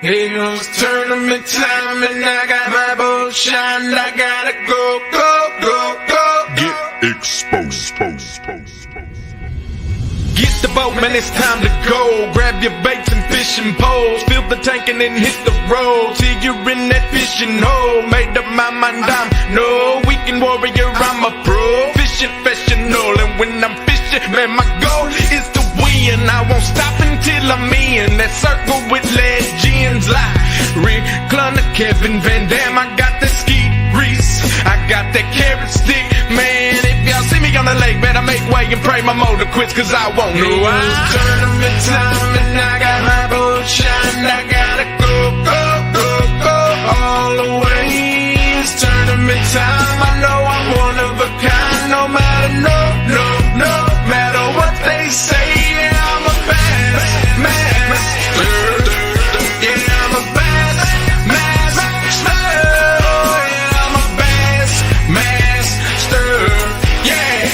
It goes tournament time and I got my boat shined. I gotta go, go, go, go. Get exposed. Get the boat, man, it's time to go. Grab your baits and fishing poles. Fill the tank and then hit the road. Till you're in that fishing hole. Made up my mind, I'm no weekend warrior, I'm a pro. Fishing professional, and when I'm fishing, man, my goal is to win. I won't stop until I'm in that circle with legends like Rick Clunner, Kevin Van Dam. I got the ski grease, I got that carrot stick, man. If y'all see me on the lake, better make way and pray my motor quits, cause I won't know. It's tournament time and I got my boat shined. I gotta go, go, go, go all the way. It's tournament time, I know I'm one of a kind. No matter, no matter what they say, yeah, I'm a master. Yeah, I'm a master. Yeah, I'm a master. Yeah,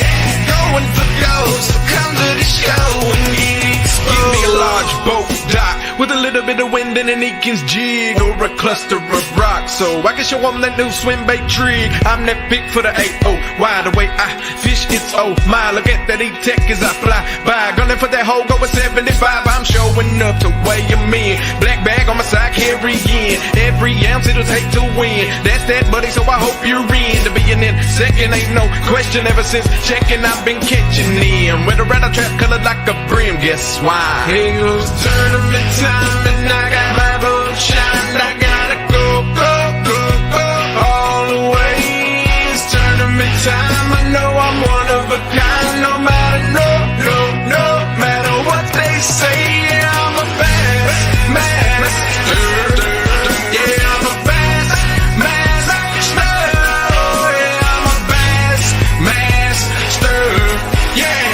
going for goals, so come to the show and get exposed. Give me a large boat dock with a little bit of wind and an Eakins jig, or a cluster of rocks, so I can show them that new swim bait trick. I'm that pick for the 8-0, wide awake, I fish, it's oh my. Look at that E-Tech as I fly by, gunning for that hole, going 75. I'm showing up to weigh them in, black bag on my side, carrying every ounce it'll take to win. That's that, buddy, so I hope you're in. To being in second ain't no question. Ever since checking, I've been catching them with a rattle trap colored like a brim. Guess why? It goes tournament time and I got my boat shined. I gotta go, go, go, go all the way. It's tournament time, I know I'm one of a kind. No matter, no matter what they say, yeah, I'm a master. Yeah, I'm a master. Yeah, I'm a master. Yeah,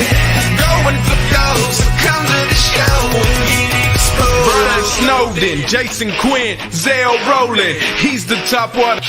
going for goals, so come to the show and get exposed. Brian Snowden, Jason Quinn, Zell Rowland, he's the top water.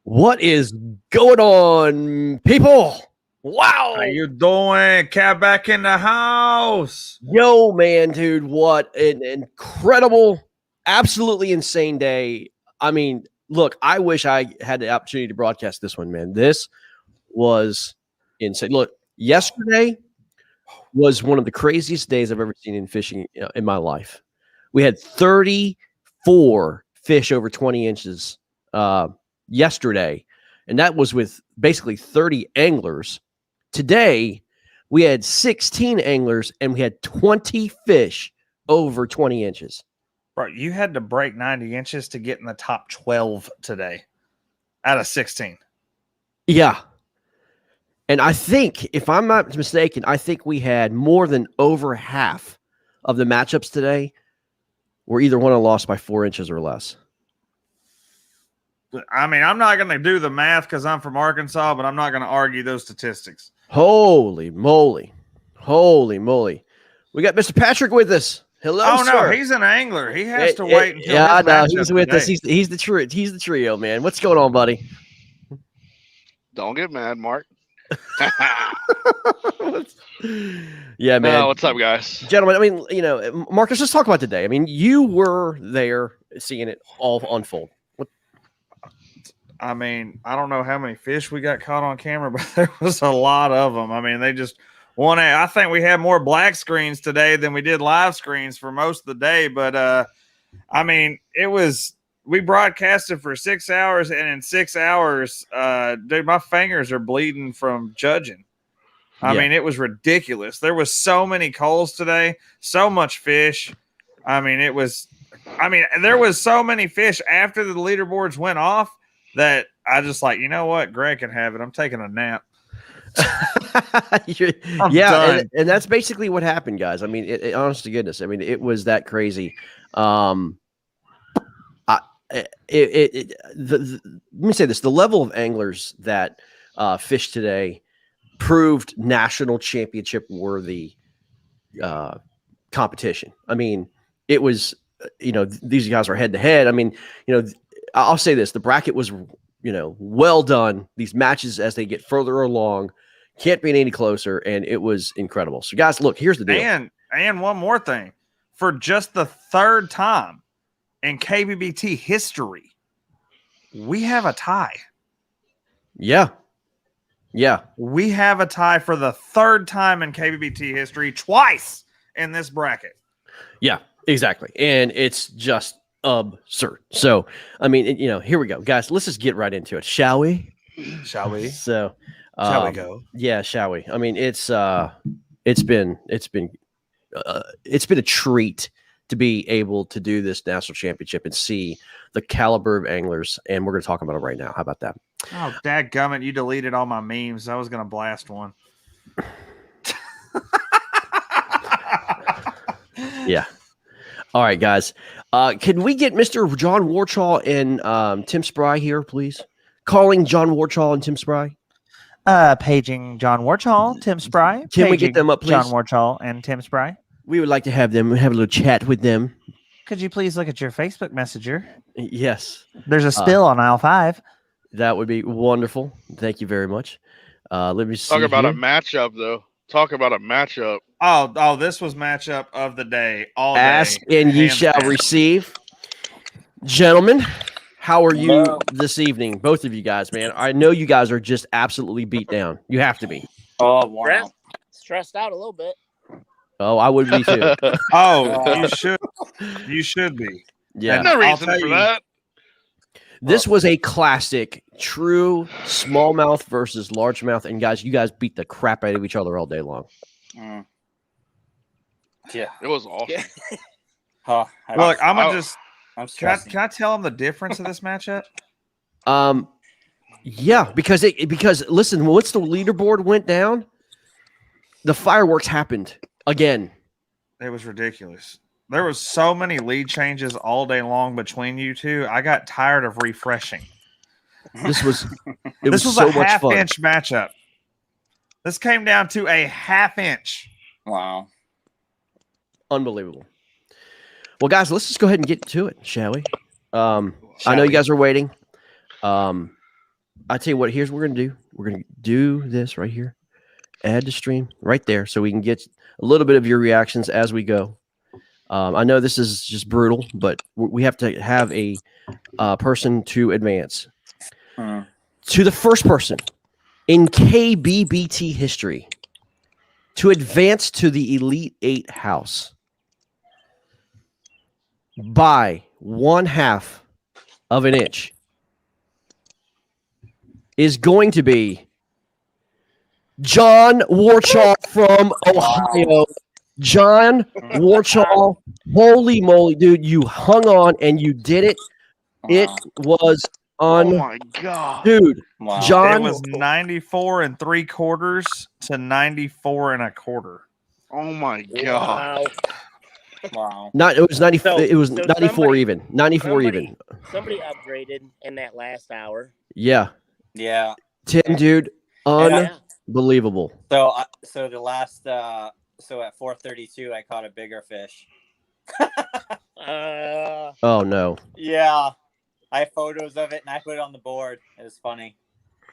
What is going on, people? Wow. How you doing? Cat back in the house. Yo, man, dude, what an incredible, absolutely insane day. I mean, look, I wish I had the opportunity to broadcast this one, man. This was insane. Look, yesterday was one of the craziest days I've ever seen in fishing in my life. We had 34 fish over 20 inches yesterday, and that was with basically 30 anglers. Today, we had 16 anglers and we had 20 fish over 20 inches. Bro, you had to break 90 inches to get in the top 12 today out of 16. Yeah. And I think, if I'm not mistaken, I think we had more than over half of the matchups today were either won or lost by 4 inches or less. I mean, I'm not going to do the math because I'm from Arkansas, but I'm not going to argue those statistics. Holy moly. Holy moly. We got Mr. Patrick with us. Hello, Oh, sir. no, he's an angler. He has to wait until yeah, his no, matchup he's with us. today. He's the trio, man. What's going on, buddy? Don't get mad, Mark. Yeah, man. What's up, guys? Gentlemen, I mean, Marcus, let's talk about today. I mean, you were there seeing it all unfold. I mean, I don't know how many fish we got caught on camera, but there was a lot of them. I mean, they just wanted. I think we had more black screens today than we did live screens for most of the day. But I mean, we broadcasted for 6 hours, and in 6 hours, dude, my fingers are bleeding from judging. I mean, it was ridiculous. There was so many coals today, so much fish. I mean, there was so many fish after the leaderboards went off that I just like, you know what? Greg can have it. I'm taking a nap. Yeah, and that's basically what happened, guys. I mean, honest to goodness, I mean, it was that crazy. Let me say this: the level of anglers that fished today proved national championship worthy competition. I mean, it was, these guys are head to head. I mean, I'll say this: the bracket was, well done. These matches, as they get further along, can't be any closer, and it was incredible. So, guys, look, here's the deal. And one more thing: for just the third time in KBBT history, we have a tie. Yeah, we have a tie for the third time in KBBT history, twice in this bracket. Yeah, exactly, and it's just absurd. So, I mean, here we go, guys. Let's just get right into it, shall we? Shall we? So, shall we go? Yeah, shall we? I mean, it's been a treat to be able to do this national championship and see the caliber of anglers, and we're going to talk about it right now. How about that? Oh, dadgummit, you deleted all my memes. I was going to blast one. Yeah. All right, guys. Can we get Mr. John Warchall and Tim Spry here, please? Calling John Warchall and Tim Spry. Paging John Warchall, Tim Spry. Can we get them up, please? John Warchall and Tim Spry. We would like to have them have a little chat with them. Could you please look at your Facebook Messenger? Yes. There's a spill on aisle 5. That would be wonderful. Thank you very much. Let me see. Talk about here. a matchup, though. Talk about a matchup. Oh, this was matchup of the day. All day. Ask and ye shall receive. Gentlemen, how are you this evening? Both of you guys, man. I know you guys are just absolutely beat down. You have to be. Oh, wow. Stressed out a little bit. Oh, I would be too. Oh, you should be. Yeah. No reason for that. This was a classic, true smallmouth versus largemouth. And guys, you guys beat the crap out of each other all day long. Yeah. It was awesome. Look, I'm can I tell them the difference of this matchup? Yeah, because listen, once the leaderboard went down, the fireworks happened again. It was ridiculous. There was so many lead changes all day long between you two. I got tired of refreshing. This was so a half-inch matchup. This came down to a half-inch. Wow. Unbelievable. Well, guys, let's just go ahead and get to it, shall we? I know you guys are waiting. I tell you what, here's what we're going to do. We're going to do this right here. add to stream right there so we can get a little bit of your reactions as we go. I know this is just brutal, but we have to have a person to advance. To the first person in KBBT history to advance to the Elite Eight house by 1/2 of an inch is going to be John Warchol from Ohio. John Warchol, holy moly, dude, you hung on and you did it. It was Oh my god. dude. Wow. John It was 94 3/4 to 94 1/4. Oh my god. Wow. Not it was 90 So- it was so 94 somebody- even. 94 even. Somebody upgraded in that last hour. Yeah. Yeah. Tim, dude, Yeah. unbelievable. So the last so at 4:32 I caught a bigger fish. Oh no. Yeah. I have photos of it and I put it on the board. It was funny.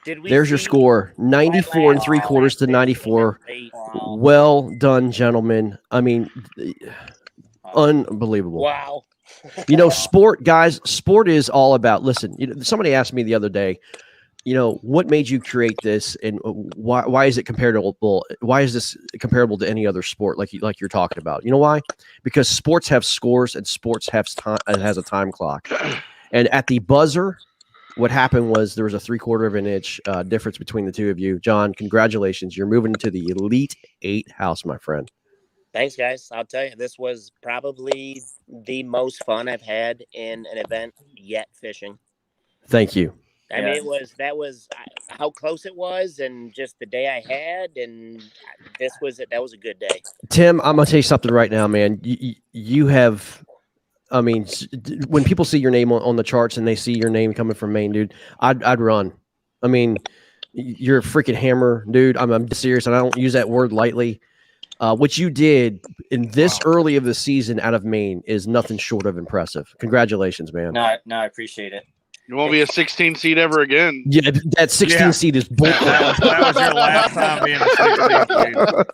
Did we? There's your see score. 94 that 3/4 last to fish 94. in that Wow. Well done, gentlemen. I mean, unbelievable. Wow. You know, sport, guys, sport is all about, listen, somebody asked me the other day, what made you create this and why is it comparable? Why is this comparable to any other sport like you're talking about? You know why? Because sports have scores and sports has a time clock. And at the buzzer, what happened was there was a 3/4 of an inch difference between the two of you. John, congratulations. You're moving to the Elite Eight house, my friend. Thanks, guys. I'll tell you, this was probably the most fun I've had in an event yet fishing. Thank you. I mean, that was how close it was, and just the day I had, and this was it. That was a good day. Tim, I'm gonna tell you something right now, man. You have, I mean, when people see your name on the charts and they see your name coming from Maine, dude, I'd run. I mean, you're a freaking hammer, dude. I'm serious, and I don't use that word lightly. What you did in this early of the season out of Maine is nothing short of impressive. Congratulations, man. No, I appreciate it. You won't be a 16 seed ever again. Yeah, that 16 seed is bull. That was your last time being a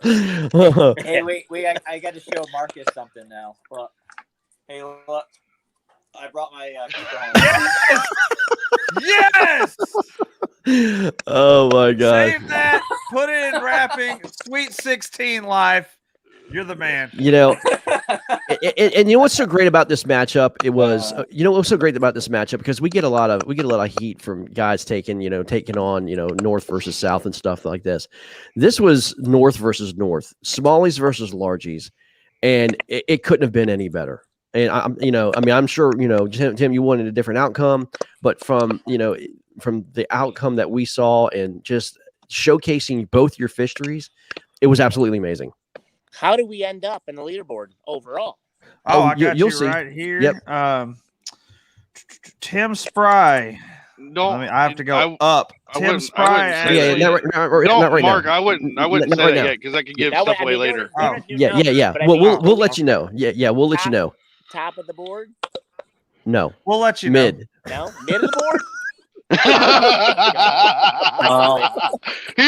16 seed. Hey, wait! I got to show Marcus something now. Look. Hey, look! I brought my keeper home. Yes! Oh my god! Save that. Put it in wrapping. Sweet 16 life. You're the man. And you know what's so great about this matchup? It was what's so great about this matchup, because we get a lot of heat from guys taking on North versus South and stuff like this. This was North versus North, Smallies versus Largies, and it couldn't have been any better. And I'm sure Tim, you wanted a different outcome, but from the outcome that we saw and just showcasing both your fisheries, it was absolutely amazing. How do we end up in the leaderboard overall? Oh, I got you'll you see. right here. Yep. Tim Spry. Don't. I have to go up. Tim Spry. say that. Not Don't, right Mark. now. I wouldn't Not say right that now. yet because I could give That stuff way- away I mean, later. there are new Yeah. numbers, but I We'll mean, we'll let you know. Yeah, we'll let you know. Top of the board? No, We'll let you know. mid. No, mid of the board. He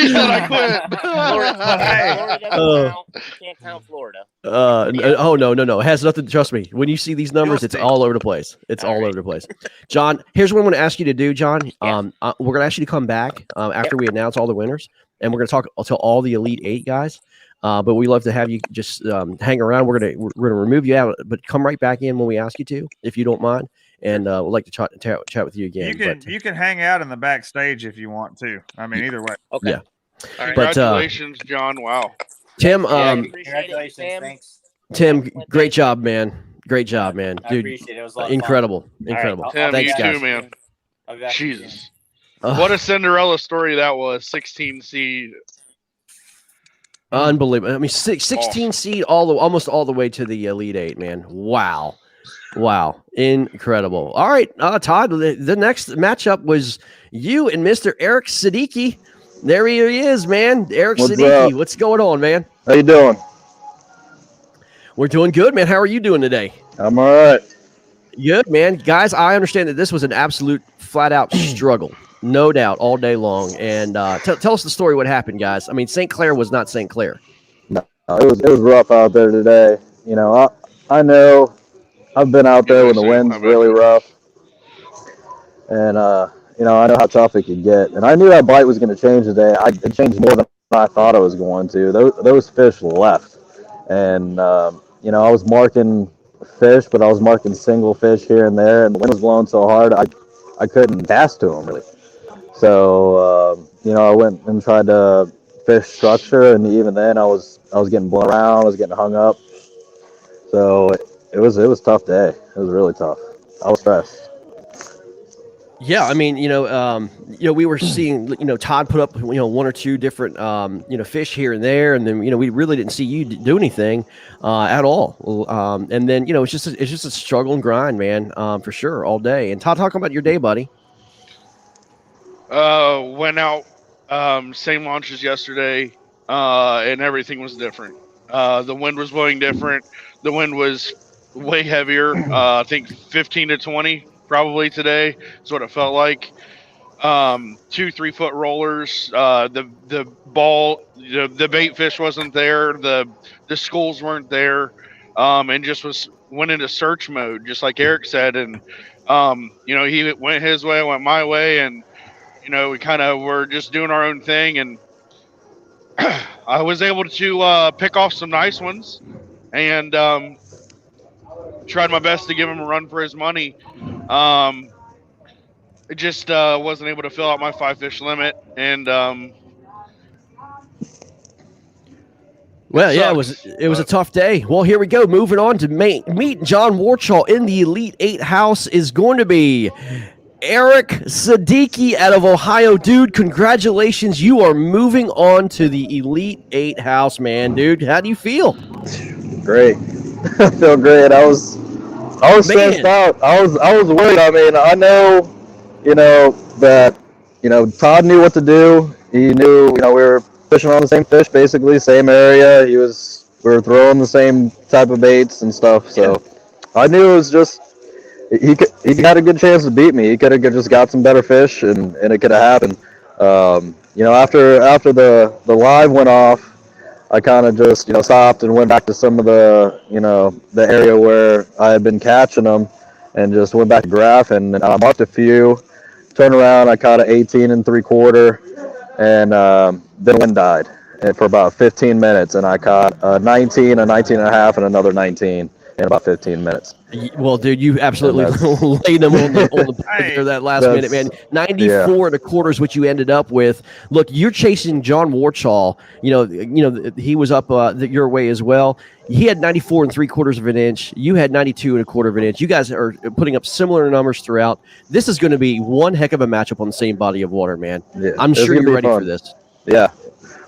said I quit. Florida doesn't Oh. count. You can't count Florida. Oh no. It has nothing. Trust me. When you see these numbers, You'll it's see. all over the place. It's all over the place. John, here's what I'm going to ask you to do, John. Yeah. We're going to ask you to come back after we announce all the winners, and we're going to talk to all the Elite Eight guys. But we love to have you just hang around. We're gonna remove you out, but come right back in when we ask you to, if you don't mind. And we'd like to chat with you again. You can hang out in the backstage if you want to. I mean, either way. Okay. Yeah. All right. But, Congratulations, John. Wow. Tim, Appreciate it, Congratulations! Sam. Thanks. Tim, great job, man. Great job, man. I Dude, appreciate it. It was a lot of fun. incredible. right. Incredible. Tim, Thanks, you guys. too, man. I'll be back soon. Jesus. What a Cinderella story that was. 16 seed. Unbelievable. I mean, 16 seed almost all the way to the Elite Eight, man. Wow. Incredible. All right, Todd, the next matchup was you and Mr. Eric Siddiqui. There he is, man. Eric Siddiqui. What's going on, man? How you doing? We're doing good, man. How are you doing today? I'm all right. Good, man. Guys, I understand that this was an absolute flat-out struggle, no doubt, all day long. And tell us the story. What happened, guys? I mean, St. Clair was not St. Clair. No, it was rough out there today. You know, I know I've been out there when the wind's really rough, and you know, I know how tough it could get. And I knew that bite was going to change today. It changed more than I thought it was going to. Those fish left, and you know, I was marking fish, but I was marking single fish here and there, and the wind was blowing so hard I couldn't cast to them really. So you know, I went and tried to fish structure, and even then I was getting blown around, I was getting hung up. So it was a tough day. It was really tough. I was stressed. Yeah, I mean, you know, we were seeing, you know, Todd put up, you know, one or two different, you know, fish here and there, and then, you know, we really didn't see you do anything at all. And then, you know, it's just a struggle and grind, man, for sure, all day. And Todd, talk about your day, buddy. Went out, same launch as yesterday, and everything was different. The wind was blowing different. The wind was way heavier. I think 15 to 20. Probably today is what it felt like. 2-3 foot rollers. The ball, the bait fish wasn't there. The schools weren't there, and just went into search mode, just like Eric said. And you know, he went his way, I went my way, and you know, we kind of were just doing our own thing. And I was able to pick off some nice ones, and tried my best to give him a run for his money. It just wasn't able to fill out my 5 fish limit, and well, yeah, it was a tough day. Well, here we go. Moving on to meet John Warchol in the Elite 8 house is going to be Eric Siddiqui out of Ohio. Dude, congratulations. You are moving on to the Elite 8 house, man. Dude, how do you feel? Great. I feel great. I was stressed out. I was worried. I mean, I know, you know, that, you know, Todd knew what to do. He knew, you know, we were fishing on the same fish, basically, same area. We were throwing the same type of baits and stuff. So I knew it was just, he had a good chance to beat me. He could have just got some better fish, and it could have happened. You know, after the live went off, I kind of just, you know, stopped and went back to some of the, you know, the area where I had been catching them, and just went back to graphing, and I marked a few. Turned around, I caught an 18 3/4, and then the wind died for about 15 minutes, and I caught a 19, a 19 and a half, and another 19 in about 15 minutes. Well, dude, you absolutely laid them on the there that last minute, man. 94 and a quarter is what you ended up with. Look, you're chasing John Warchol. You know, he was up your way as well. He had 94 3/4 of an inch. You had 92 1/4 of an inch. You guys are putting up similar numbers throughout. This is going to be one heck of a matchup on the same body of water, man. Yeah, I'm sure you're ready for this. Yeah.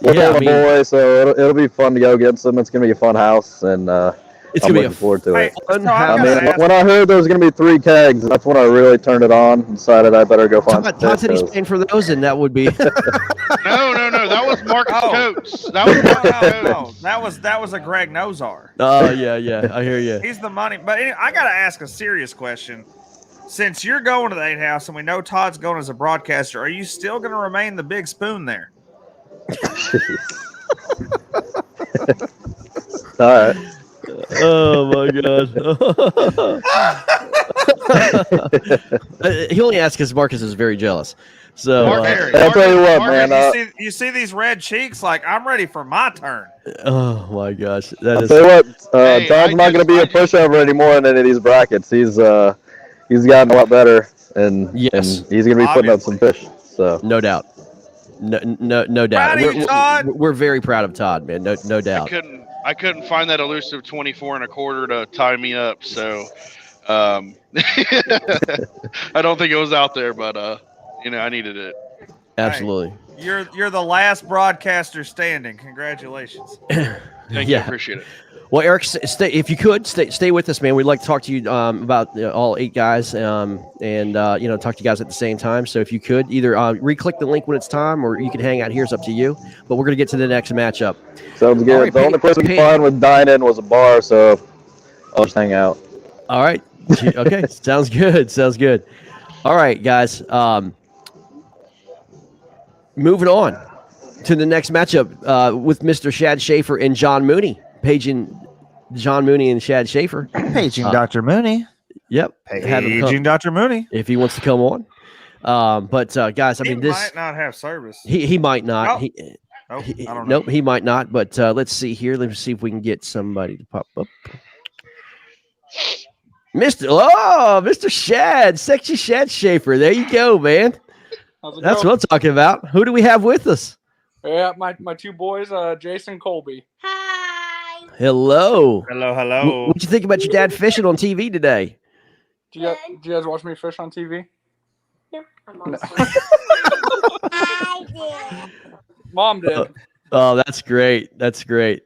We're boys, so it'll be fun to go against them. It's going to be a fun house, and it's going to be looking forward to it. I mean, when I heard there was going to be 3 kegs, that's when I really turned it on and decided I better go find some Todd said he's paying for those, and that would be no. That was Marcus Coates. That was Marcus Coates. That was a Greg Nozar. Oh yeah, I hear you. He's the money. But anyway, I got to ask a serious question. Since you're going to the 8 house, and we know Todd's going as a broadcaster, are you still going to remain the big spoon there? All right. Oh my god. He only asked because Marcus is very jealous. So I'll tell you what, man. You see these red cheeks? Like, I'm ready for my turn. Oh my gosh, I'll tell you what, Todd's not going to be a pushover anymore in any of these brackets. He's gotten a lot better, and he's going to be putting up some fish. So no doubt. No doubt. We're very proud of Todd, man. No doubt. I couldn't find that elusive 24 1/4 to tie me up, so I don't think it was out there, but you know, I needed it. Absolutely. Hey, you're the last broadcaster standing. Congratulations. Thank you. Appreciate it. Well, Eric, if you could stay with us, man. We'd like to talk to you about all 8 guys, and you know, talk to you guys at the same time. So if you could either re-click the link when it's time, or you can hang out here. It's up to you. But we're gonna get to the next matchup. Sounds good. The only place we could find with dine-in was a bar, so I'll just hang out. All right. Okay. Sounds good. Sounds good. All right, guys. Moving on to the next matchup with Mr. Shad Schaefer and John Mooney. Paging John Mooney and Shad Schaefer. Paging Dr. Mooney. Yep. Have him Paging Dr. Mooney. if he wants to come on. But guys, I mean, He this might not have service. he might not. Oh. I don't know. Nope, he might not. But let's see here. Let's see if we can get somebody to pop up. Mr. Shad, sexy Shad Schaefer. There you go, man. That's what I'm talking about. Who do we have with us? Yeah, my two boys, Jason Colby. Hello. Hello. What'd you think about your dad fishing on TV today? Do you guys watch me fish on TV? No. Mom did. Oh, that's great. That's great.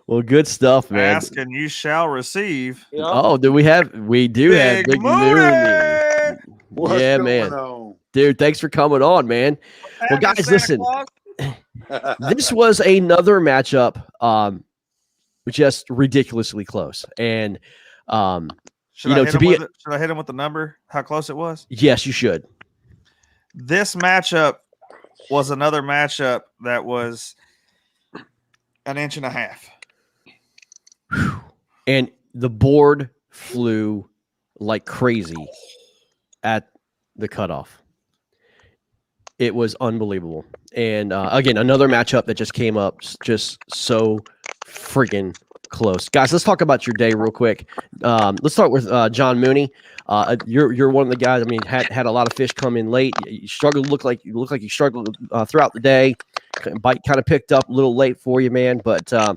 Well, good stuff, man. Ask and you shall receive. Yep. Oh, we do have Big Mooney. Yeah, man. Dude, thanks for coming on, man. Well, guys, listen. This was another matchup, just ridiculously close. And Should I hit him with the number? How close it was? Yes, you should. This matchup was another matchup that was an inch and a half. And the board flew like crazy at the cutoff. It was unbelievable. And again, another matchup that just came up just so friggin' close. Guys, let's talk about your day real quick. Let's start with John Mooney. You're one of the guys. I mean, had a lot of fish come in late. You struggled. Look like you struggled throughout the day. Bite kind of picked up a little late for you, man. But I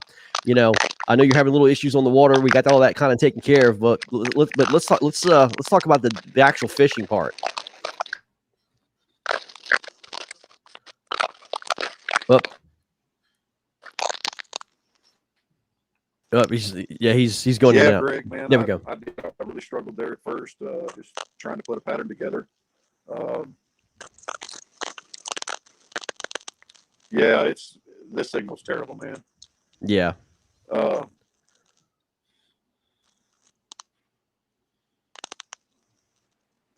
know you're having little issues on the water. We got all that kind of taken care of. But let's talk about the actual fishing part. Up. He's going in and out. Greg, man, There we go. I really struggled there at first, just trying to put a pattern together. This signal's terrible, man. Yeah.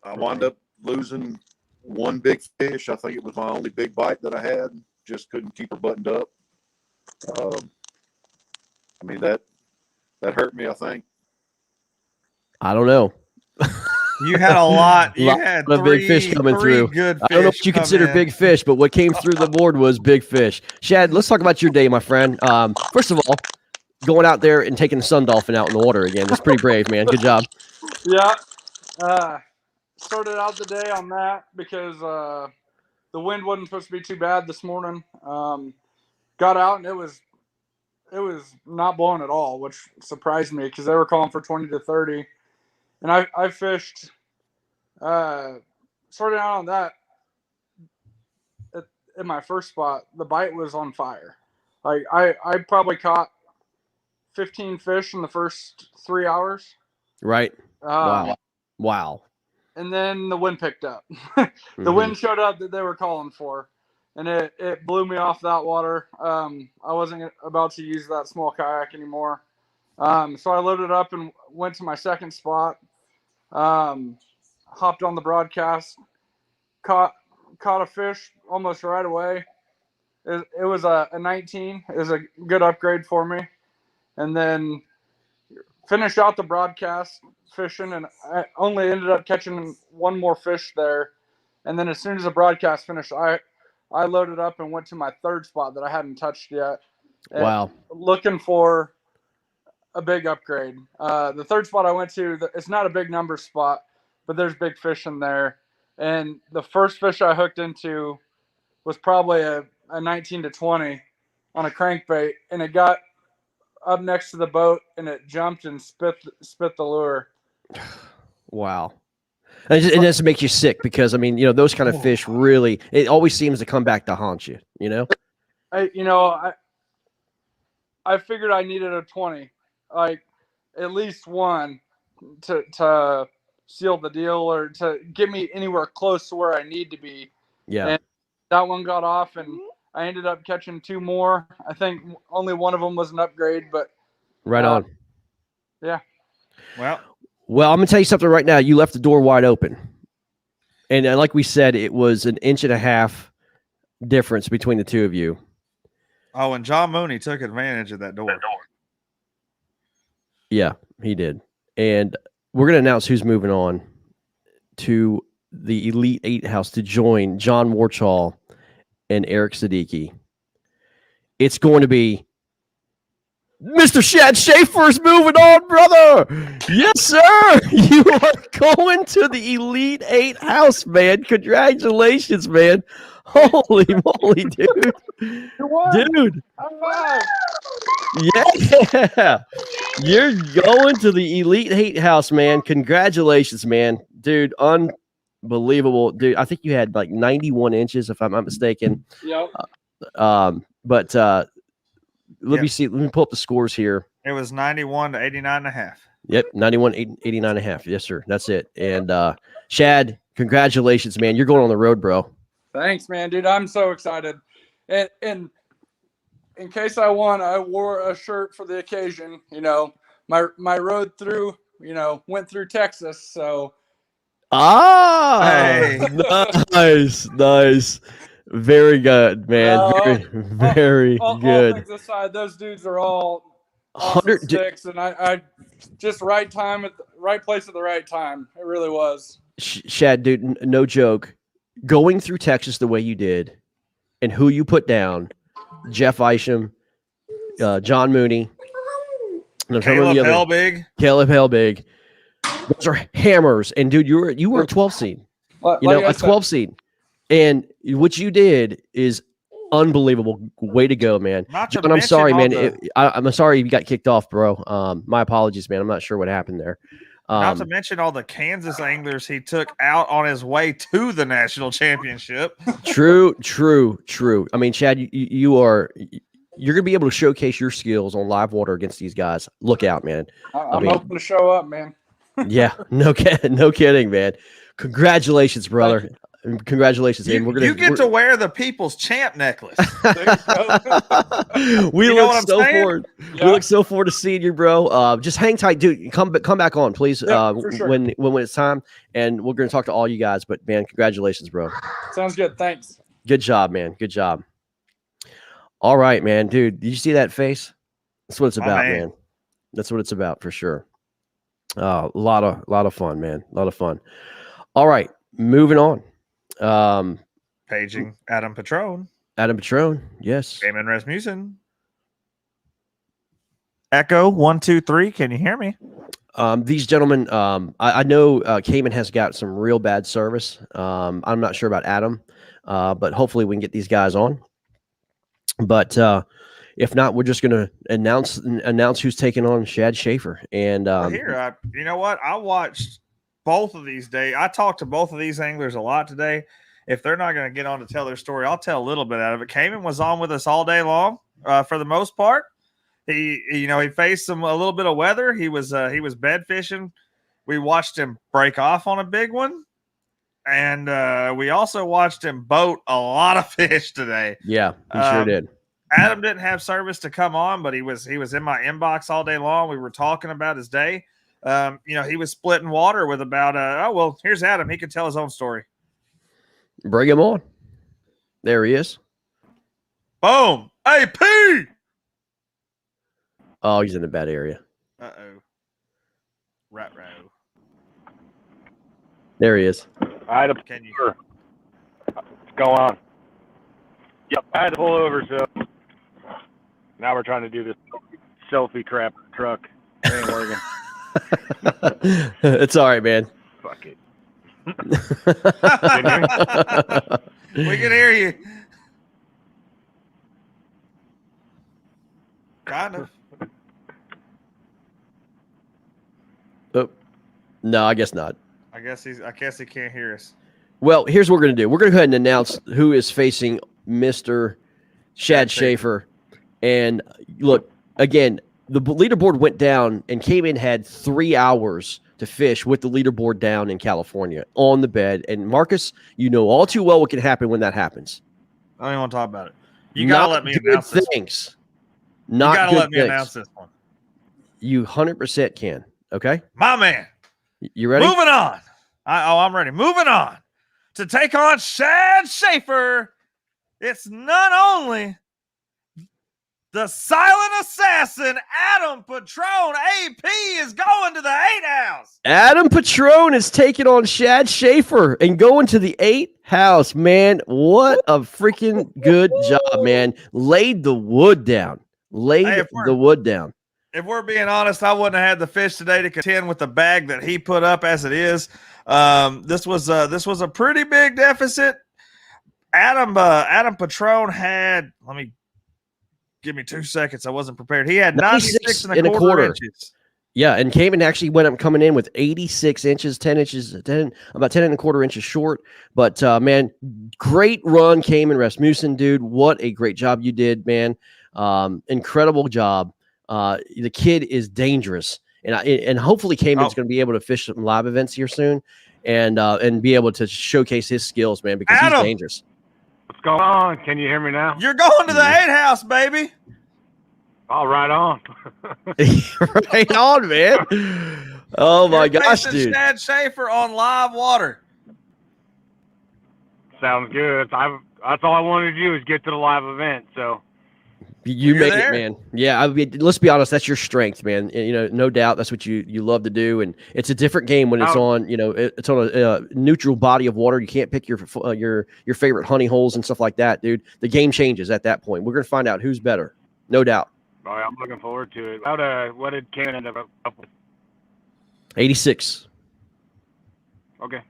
I wound up losing one big fish. I think it was my only big bite that I had. Just couldn't keep her buttoned up. I mean, that hurt me, I think. I don't know. You had a lot. You had of big fish coming through. Good I don't know fish what you come consider in. big fish, but what came through the board was big fish. Shad, let's talk about your day, my friend. First of all, going out there and taking the sun dolphin out in the water again. That's pretty brave, man. Good job. Yeah. Started out the day on that because the wind wasn't supposed to be too bad this morning. Got out and it was not blowing at all, which surprised me because they were calling for 20 to 30. And I fished, started out on that at my first spot. The bite was on fire. Like I probably caught 15 fish in the first 3 hours. Right. Wow. And then the wind picked up. The wind showed up that they were calling for, and it blew me off that water. I wasn't about to use that small kayak anymore. So I loaded up and went to my second spot. Hopped on the broadcast, caught a fish almost right away. It was a 19. It was a good upgrade for me. And then finished out the broadcast fishing, and I only ended up catching one more fish there. And then as soon as the broadcast finished, I loaded up and went to my third spot that I hadn't touched yet. Wow. Looking for a big upgrade. The third spot I went to, it's not a big number spot, but there's big fish in there. And the first fish I hooked into was probably a 19 to 20 on a crankbait, and it got up next to the boat and it jumped and spit the lure. Wow. It just makes you sick because, I mean, those kind of fish really, it always seems to come back to haunt you, I figured I needed a 20, like at least one to seal the deal or to get me anywhere close to where I need to be. Yeah. And that one got off and I ended up catching two more. I think only one of them was an upgrade, but right on. Yeah. Well, Well, I'm gonna tell you something right now. You left the door wide open, and like we said, it was an inch and a half difference between the two of you. Oh, and John Mooney took advantage of that door. Yeah, he did. And we're gonna announce who's moving on to the Elite Eight house to join John Warchall and Eric Siddiqui. It's going to be Mr. Shad Schaefer's moving on, brother. Yes, sir. You are going to the Elite Eight house, man. Congratulations, man. Holy moly, dude. Dude. Yeah. You're going to the Elite Eight house, man. Congratulations, man. Dude, unbelievable. Dude, I think you had like 91 inches, if I'm not mistaken. Yep. Let me see. Let me pull up the scores here. It was 91 to 89 and a half. Yep, 91, 89 and a half. Yes, sir. That's it. And Shad, congratulations, man. You're going on the road, bro. Thanks, man, dude. I'm so excited. And in case I won, I wore a shirt for the occasion. You know, my road through, went through Texas. So. Hey. Nice. Very good, man. Very good. All things aside, those dudes are all 106, and I just right time at the right place at the right time. It really was. Shad, dude, no joke. Going through Texas the way you did, and who you put down, Jeff Isham, John Mooney, Caleb Hellbig. Those are hammers. And dude, you were a 12 seed. A 12 seed. And what you did is unbelievable. Way to go, man. John, I'm sorry, man. I'm sorry you got kicked off, bro. My apologies, man. I'm not sure what happened there. Not to mention all the Kansas anglers he took out on his way to the national championship. True. I mean, Chad, you're gonna be able to showcase your skills on live water against these guys. Look out, man. I'm hoping to show up, man. Yeah, no kidding, man. Congratulations, brother. Congratulations, man. You get to wear the People's Champ necklace. We look so forward. Yeah. We look so forward to seeing you, bro. Just hang tight, dude. Come back on, please. For sure. When it's time, and we're gonna talk to all you guys. But man, congratulations, bro. Sounds good. Thanks. Good job, man. Good job. All right, man, dude. Did you see that face? That's what it's about, man. That's what it's about for sure. A lot of fun, man. A lot of fun. All right, moving on. Paging Adam Patrone. Yes. Damon Rasmussen. Echo 1 2 3. Can you hear me? These gentlemen, I know Cayman has got some real bad service. I'm not sure about Adam, but hopefully we can get these guys on. But if not, we're just going to announce who's taking on Shad Schaefer. And you know what? I watched both of these days. I talked to both of these anglers a lot today. If they're not going to get on to tell their story, I'll tell a little bit out of it. Cayman was on with us all day long for the most part. He faced a little bit of weather. He was bed fishing. We watched him break off on a big one, and we also watched him boat a lot of fish today. Yeah, he sure did. Adam didn't have service to come on, but he was in my inbox all day long. We were talking about his day. He was splitting water with about here's Adam. He can tell his own story. Bring him on. There he is. Boom. AP. Oh, he's in a bad area. Uh-oh. Right row. There he is. I had to Can you What's going on? Yep, I had to pull over, so now we're trying to do this selfie crap truck. It ain't working. It's all right, man. Fuck it. We can hear you. Kind of. Oh, no, I guess not. I guess he can't hear us. Well, here's what we're going to do. We're going to go ahead and announce who is facing Mr. Shad Schaefer. And look, again, the leaderboard went down and Cayman had 3 hours to fish with the leaderboard down in California on the bed. And Marcus, you know all too well what can happen when that happens. I don't even want to talk about it. You got to let me announce this. Not you got to good let me things. announce this one. You 100% can. Okay. My man, You ready? Moving on. I'm ready. Moving on to take on Shad Schaefer. It's none only the silent assassin, Adam Patron. AP is going to the 8 house. Adam Patron is taking on Shad Schaefer and going to the 8 house, man. What a freaking good job, man. Laid the wood down. Laid the wood down. If we're being honest, I wouldn't have had the fish today to contend with the bag that he put up as it is. This was a pretty big deficit. Adam Patron had, give me 2 seconds. I wasn't prepared. He had 96 and a quarter inches. Yeah, and Cayman actually coming in with 86 inches, 10 inches, about 10 and a quarter inches short. But man, great run, Cayman Rasmussen, dude. What a great job you did, man. Incredible job. The kid is dangerous, and hopefully Cayman's going to be able to fish some live events here soon, and be able to showcase his skills, man, because he's dangerous. What's going on? Can you hear me now? You're going to the 8 house, baby. Oh, right on. Right on, man. Oh my gosh, dude. Shad Schaefer on live water. Sounds good. That's all I wanted to do is get to the live event. So you made it, man. Yeah, I mean, let's be honest. That's your strength, man. And, no doubt that's what you love to do. And it's a different game when it's on. It's on a neutral body of water. You can't pick your favorite honey holes and stuff like that, dude. The game changes at that point. We're gonna find out who's better, no doubt. Oh, I'm looking forward to it. What did Cayman end up with? 86. Okay.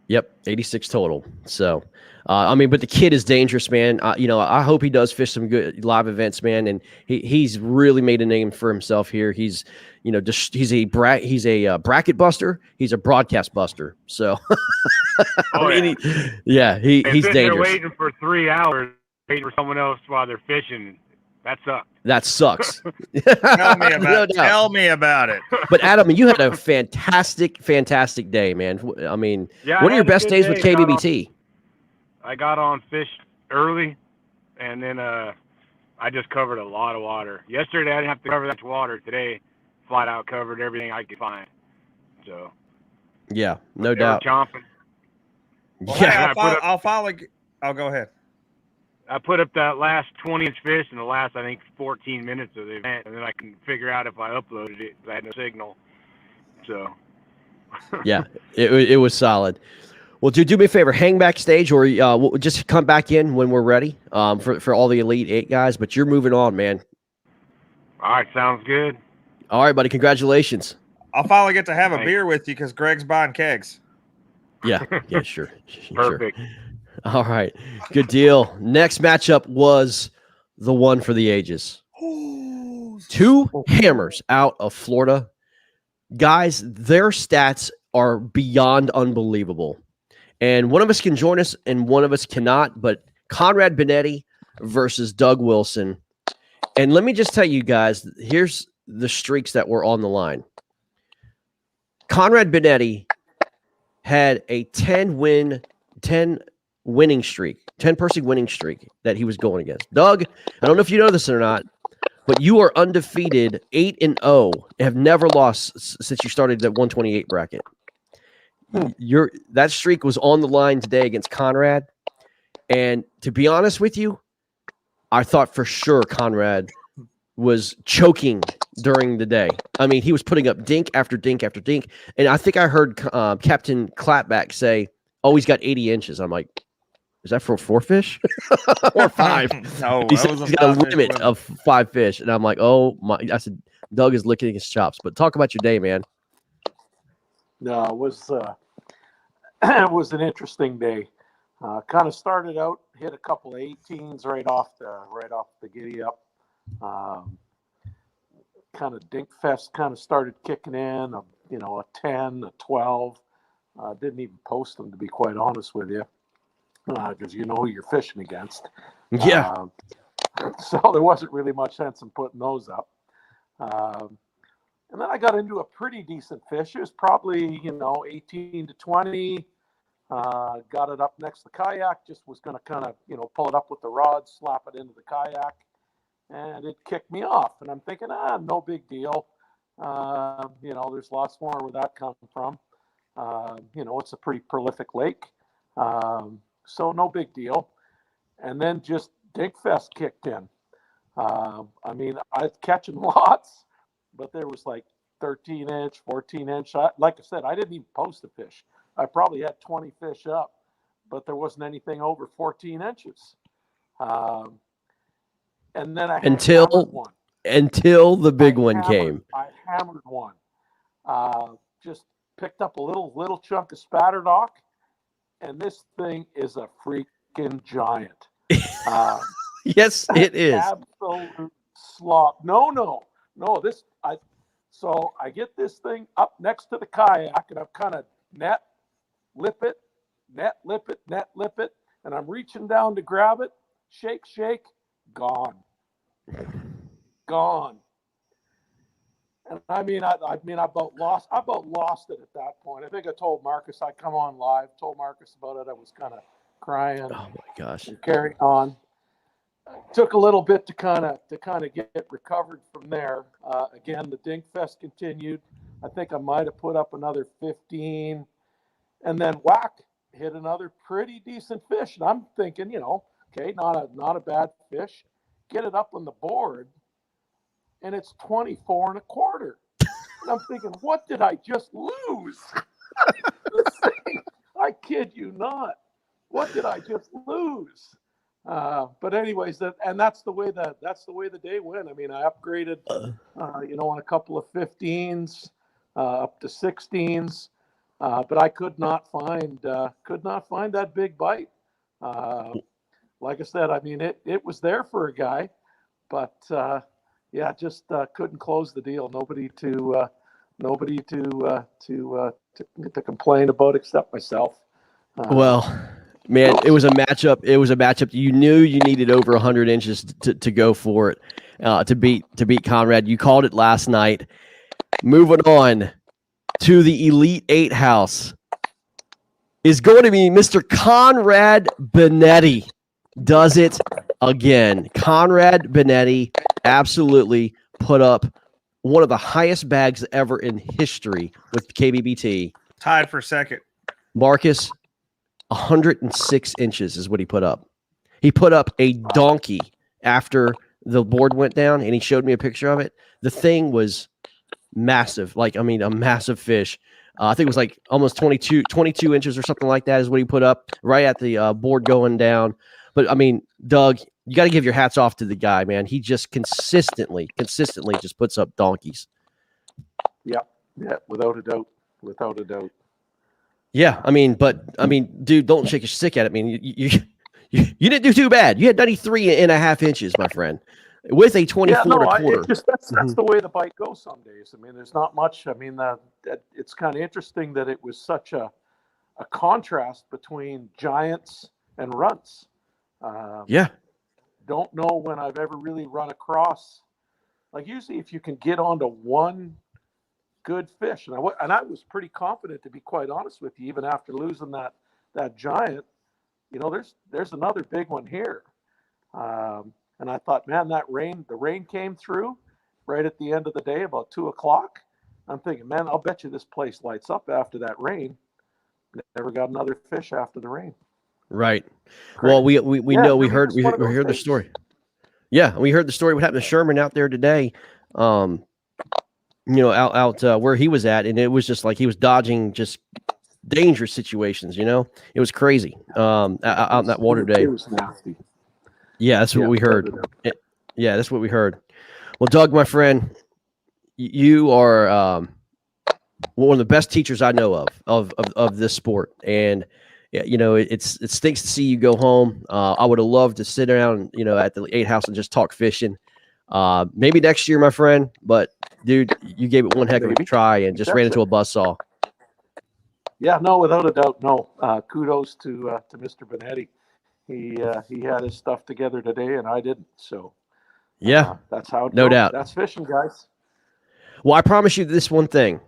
Yep, 86 total. So, but the kid is dangerous, man. I hope he does fish some good live events, man. And he's really made a name for himself here. He's, he's a bracket buster. He's a broadcast buster. So, he's If dangerous. They're waiting for 3 hours, waiting for someone else while they're fishing. That sucks. That sucks. Tell me about it. But Adam, you had a fantastic day, man. I mean, Yeah, what I are your had a best good days day. with KBBT? I got on fish early, and then I just covered a lot of water. Yesterday, I didn't have to cover that much water. Today, flat out covered everything I could find. So, yeah, no they were doubt. chomping. Well, Yeah, hey, I'll follow. I'll go ahead. I put up that last 20-inch fish in the last, I think, 14 minutes of the event, and then I can figure out if I uploaded it because I had no signal. So, Yeah, it was solid. Well, dude, do me a favor, hang backstage, or we'll just come back in when we're ready for all the Elite 8 guys. But you're moving on, man. all right, sounds good. All right, buddy. Congratulations. I'll finally get to have a Thanks. beer with you because Greg's buying kegs. Yeah, sure. Perfect. Sure. All right, good deal. Next matchup was the one for the ages. 2 hammers out of Florida. Guys, their stats are beyond unbelievable. And one of us can join us and one of us cannot, but Conrad Benetti versus Doug Wilson. And let me just tell you guys, here's the streaks that were on the line. Conrad Benetti had a 10 winning streak, 10-person winning streak that he was going against. Doug, I don't know if you know this or not, but you are undefeated, 8-0, have never lost since you started the 128 bracket. That streak was on the line today against Conrad. And to be honest with you, I thought for sure Conrad was choking during the day. I mean, he was putting up dink after dink after dink. And I think I heard Captain Clapback say, "Oh, he's got 80 inches." I'm like, is that for 4 fish or 5? No, He said he's got a limit of 5 fish. And I'm like, oh my, I said, Doug is licking his chops. But talk about your day, man. No, it was it was an interesting day. Kind of started out, hit a couple of 18s right off the giddy up. Kind of Dink Fest kind of started kicking in. A 10, a 12. Didn't even post them, to be quite honest with you, because you know who you're fishing against. Yeah. So there wasn't really much sense in putting those up. And then I got into a pretty decent fish. It was probably, 18 to 20. Got it up next to the kayak. Just was going to kind of, pull it up with the rod, slap it into the kayak. And it kicked me off. And I'm thinking, no big deal. There's lots more where that comes from. It's a pretty prolific lake. So no big deal. And then just Dinkfest kicked in. I was catching lots, but there was like 13-inch, 14-inch. Like I said, I didn't even post a fish. I probably had 20 fish up, but there wasn't anything over 14 inches. And then I hammered one. Until the big one came. I hammered one. Just picked up a little chunk of spatterdock, and this thing is a freaking giant. Yes, it is. Absolute slop. No. So I get this thing up next to the kayak, and I'm kind of net lip it, and I'm reaching down to grab it. Shake, gone. And I about lost it at that point. I think I told Marcus I'd come on live. Told Marcus about it. I was kind of crying. Oh my gosh! And carrying on. Took a little bit to kind of get recovered from there. Again, the Dinkfest continued. I think I might have put up another 15, and then whack, hit another pretty decent fish. And I'm thinking, okay, not a bad fish. Get it up on the board, and it's 24 1/4. And I'm thinking, what did I just lose? I kid you not. What did I just lose? But anyways, that's the way the day went. I mean, I upgraded, on a couple of 15s, up to 16s, but I could not find that big bite. Like I said, I mean, it was there for a guy, but just couldn't close the deal. Nobody to complain about except myself. Well. Man, it was a matchup. You knew you needed over 100 inches to go for it, to beat Conrad. You called it last night. Moving on to the Elite Eight house is going to be Mr. Conrad Benetti. Does it again. Conrad Benetti absolutely put up one of the highest bags ever in history with KBBT. Tied for second. Marcus. 106 inches is what he put up. He put up a donkey after the board went down, and he showed me a picture of it. The thing was massive, a massive fish. I think it was like almost 22 inches or something like that is what he put up right at the board going down. But, I mean, Doug, you got to give your hats off to the guy, man. He just consistently just puts up donkeys. Yeah, without a doubt. Yeah, dude, don't shake your stick at it. I mean, you didn't do too bad. You had 93.5 inches, my friend, with a 24 1/4. That's the way the bite goes some days. I mean, there's not much. I mean, it's kind of interesting that it was such a contrast between giants and runts. Don't know when I've ever really run across. Like usually, if you can get onto one good fish, and I was pretty confident, to be quite honest with you, even after losing that giant. There's another big one here, and I thought, man, the rain came through right at the end of the day, about 2:00. I'm thinking, man, I'll bet you this place lights up after that rain. Never got another fish after the rain. Right. Well, we know we heard the story. Yeah, we heard the story. What happened to Sherman out there today? Out where he was at, and it was just like he was dodging just dangerous situations. It was crazy. Out in that water day. It was nasty. Yeah, that's what we heard. That's what we heard. Well, Doug, my friend, you are one of the best teachers I know of this sport, and it stinks to see you go home. I would have loved to sit down, at the 8 house and just talk fishing. Maybe next year, my friend, but dude, you gave it one heck of a try and just ran into a buzzsaw. Yeah, no, without a doubt. No, kudos to Mr. Benetti. He had his stuff together today, and I didn't. So yeah, that's how it no goes. doubt. That's fishing, guys. Well, I promise you this one thing: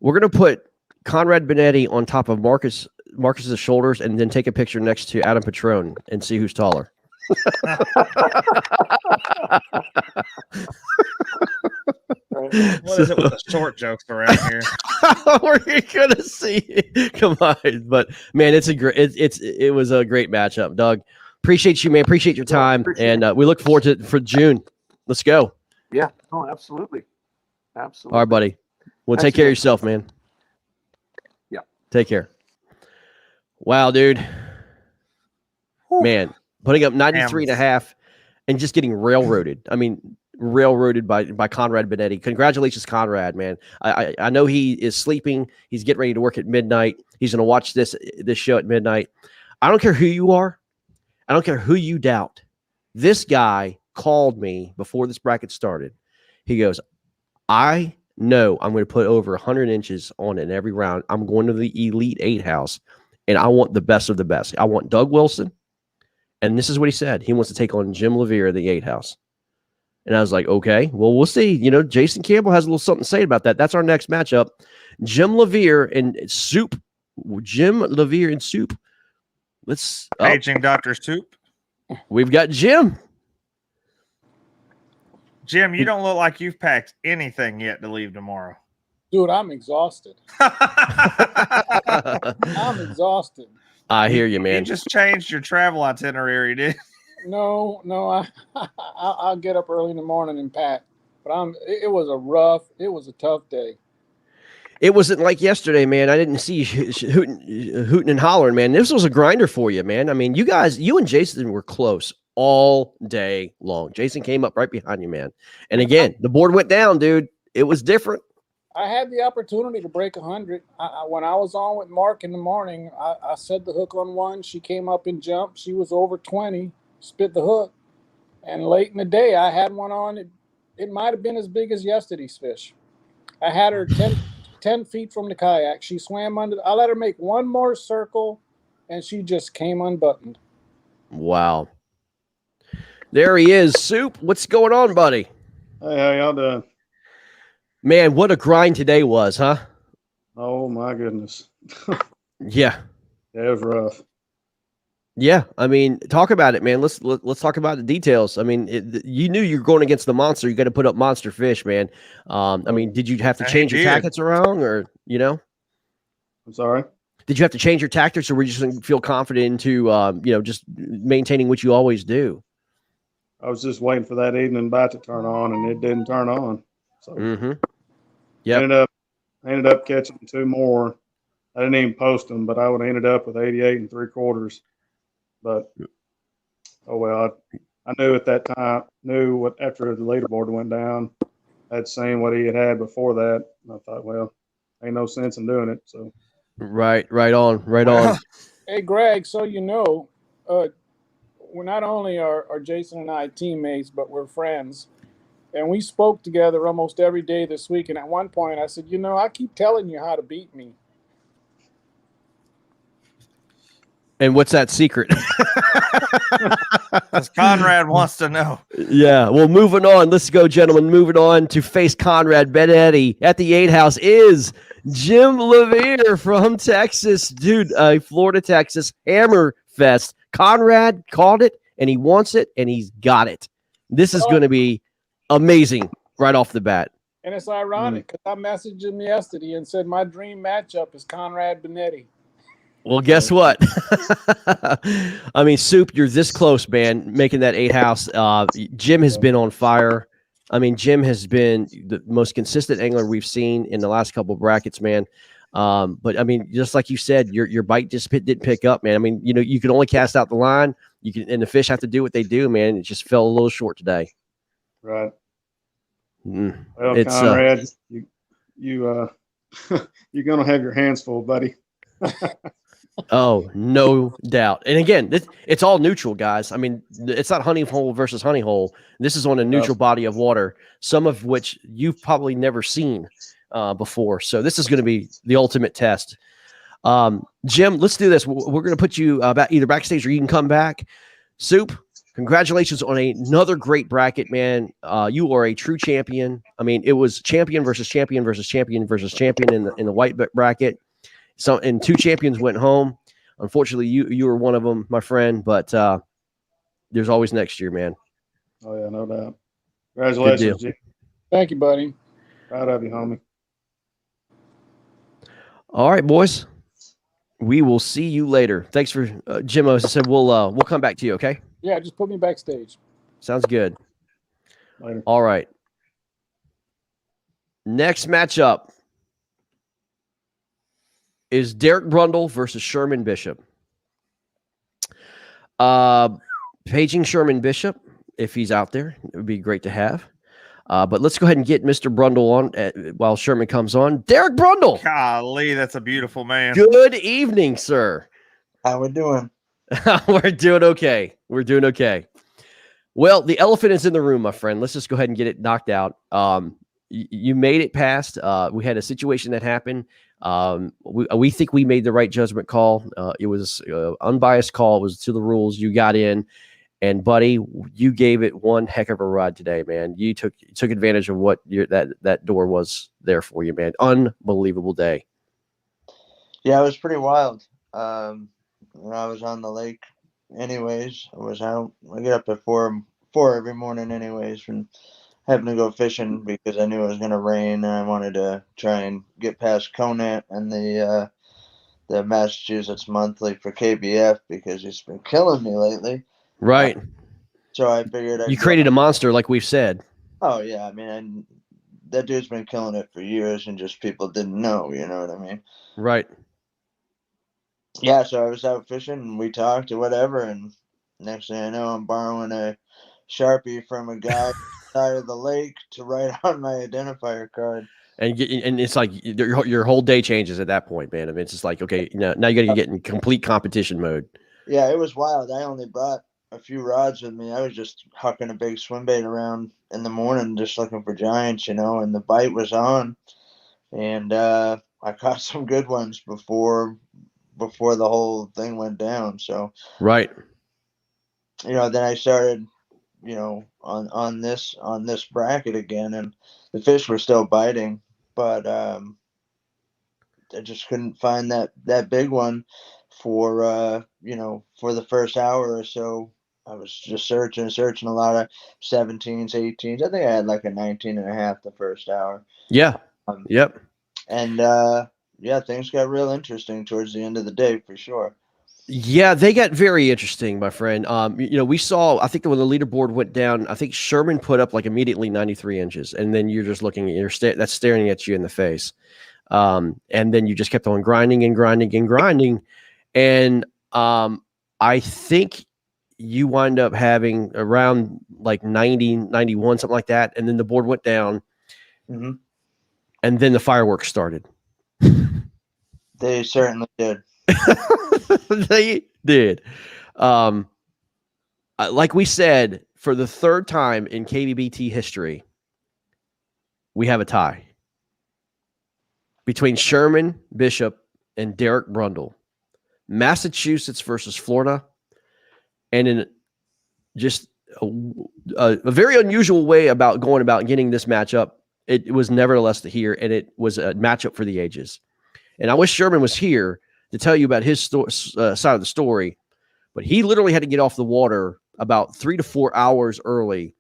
we're gonna put Conrad Benetti on top of Marcus's shoulders, and then take a picture next to Adam Patron and see who's taller. Right. What is it with the short jokes around here? We're gonna see. Come on, but man, it was a great matchup, Doug. Appreciate you, man. Appreciate your time, and we look forward to it for June. Let's go. Yeah. Oh, absolutely. Absolutely. All right, buddy. Well, take Thanks care of again. yourself, man. Yeah. Take care. Wow, dude. Man, putting up 93.5 and just getting railroaded. I mean, railroaded by Conrad Benetti. Congratulations, Conrad, man. I know he is sleeping. He's getting ready to work at midnight. He's going to watch this show at midnight. I don't care who you are. I don't care who you doubt. This guy called me before this bracket started. He goes, I know I'm going to put over 100 inches on it in every round. I'm going to the Elite 8 house, and I want the best of the best. I want Doug Wilson. And this is what he said. He wants to take on Jim Levere at the 8 house. And I was like, okay, well, we'll see. You know, Jason Campbell has a little something to say about that. That's our next matchup. Jim Levere and Soup. Jim Levere and Soup. Let's Paging Dr. Soup. We've got Jim. Jim, you don't look like you've packed anything yet to leave tomorrow. Dude, I'm exhausted. I'm exhausted. I hear you, man. You just changed your travel itinerary, did? No, I'll get up early in the morning and pack. But it was a tough day. It wasn't like yesterday, man. I didn't see you hooting and hollering, man. This was a grinder for you, man. I mean, you and Jason were close all day long. Jason came up right behind you, man. And again, the board went down, dude. It was different. I had the opportunity to break 100. When I was on with Mark in the morning, I set the hook on one. She came up and jumped. She was over 20, spit the hook. And late in the day, I had one on. It might have been as big as yesterday's fish. I had her 10 feet from the kayak. She swam under. I let her make one more circle, and she just came unbuttoned. Wow. There he is. Soup, what's going on, buddy? Hey, how y'all doing? Man, what a grind today was, huh? Oh my goodness. Yeah. It was rough. Yeah, I mean, talk about it, man. Let's talk about the details. I mean, you knew you were going against the monster. You got to put up monster fish, man. I mean, did you have to change your tactics around, or I'm sorry. Did you have to change your tactics, or were you just gonna feel confident into just maintaining what you always do? I was just waiting for that evening bite to turn on, and it didn't turn on. So yeah, ended up catching 2 more. I didn't even post them, but I would have ended up with 88 3/4. But oh well, I knew at that time, what after the leaderboard went down, I'd seen what he had before that, and I thought, well, ain't no sense in doing it. So right on. Hey, Greg, so we're not only are Jason and I teammates, but we're friends. And we spoke together almost every day this week. And at one point I said, I keep telling you how to beat me. And what's that secret? Because Conrad wants to know. Yeah. Well, moving on. Let's go, gentlemen. Moving on to face Conrad Benetti at the 8 house is Jim Levere from Texas. Dude, Florida, Texas, Hammer Fest. Conrad called it, and he wants it, and he's got it. This is going to be amazing right off the bat. And it's ironic because I messaged him yesterday and said my dream matchup is Conrad Benetti. Well, guess what? I mean, Soup, you're this close, man, making that 8 house. Jim has been on fire. I mean, Jim has been the most consistent angler we've seen in the last couple of brackets, man. But I mean, just like you said, your bite just didn't pick up, man. I mean, you can only cast out the line. And the fish have to do what they do, man. It just fell a little short today. Right. Well, it's Conrad, you're gonna have your hands full, buddy. Oh, no doubt. And again, it's all neutral, guys. I mean, it's not honey hole versus honey hole. This is on a neutral body of water, some of which you've probably never seen before. So this is going to be the ultimate test. Jim, let's do this. We're going to put you either backstage or you can come back. Soup, congratulations on another great bracket, man. You are a true champion. I mean, it was champion versus champion versus champion versus champion in the white bracket. So, and 2 champions went home. Unfortunately, you were one of them, my friend. But there's always next year, man. Oh yeah, no doubt. Congratulations, Jim. Thank you, buddy. Proud of you, homie. All right, boys. We will see you later. Thanks for Jimmo. As I said, we'll come back to you. Okay. Yeah, just put me backstage. Sounds good. Later. All right. Next matchup is Derek Brundle versus Sherman Bishop. Paging Sherman Bishop, if he's out there, it would be great to have. But let's go ahead and get Mr. Brundle on while Sherman comes on. Derek Brundle. Golly, that's a beautiful man. Good evening, sir. How we doing? We're doing okay. We're doing okay. Well, the elephant is in the room, my friend. Let's just go ahead and get it knocked out. You made it past. We had a situation that happened. We think we made the right judgment call. It was unbiased call. It was to the rules. You got in, and buddy, you gave it one heck of a ride today, man. You took advantage of what that door was there for you, man. Unbelievable day. Yeah, it was pretty wild. When I was on the lake, anyways, I was out. I get up at four every morning, anyways, and having to go fishing because I knew it was going to rain, and I wanted to try and get past Conant and the Massachusetts Monthly for KBF because he's been killing me lately. Right. So I figured You created a monster, like we've said. Oh yeah, I mean, that dude's been killing it for years, and just people didn't know. You know what I mean? Right. Yeah. So I was out fishing, and we talked or whatever, and next thing I know, I'm borrowing a Sharpie from a guy side of the lake to write on my identifier card. And it's like your whole day changes at that point, man. I mean, it's just like, okay, now you got to get in complete competition mode. Yeah, it was wild. I only brought a few rods with me. I was just hucking a big swim bait around in the morning, just looking for giants, and the bite was on, and I caught some good ones before the whole thing went down. So right, then I started, on this bracket again, and the fish were still biting, but I just couldn't find that big one for for the first hour or so. I was just searching a lot of 17s, 18s. I think I had like a 19.5 the first hour. Yeah. Yep. And things got real interesting towards the end of the day for sure. Yeah, they got very interesting, my friend. We saw, I think that when the leaderboard went down, I think Sherman put up like immediately 93 inches, and then you're just looking at that's staring at you in the face. And then you just kept on grinding and grinding and grinding. And I think you wind up having around like 90, 91, something like that. And then the board went down. Mm-hmm. And then the fireworks started. They certainly did. They did. Like we said, for the third time in KBBT history, we have a tie between Sherman Bishop and Derek Brundle. Massachusetts versus Florida. And in just a very unusual way about going about getting this matchup, it was nevertheless here, and it was a matchup for the ages. And I wish Sherman was here to tell you about his side of the story, but he literally had to get off the water about 3 to 4 hours early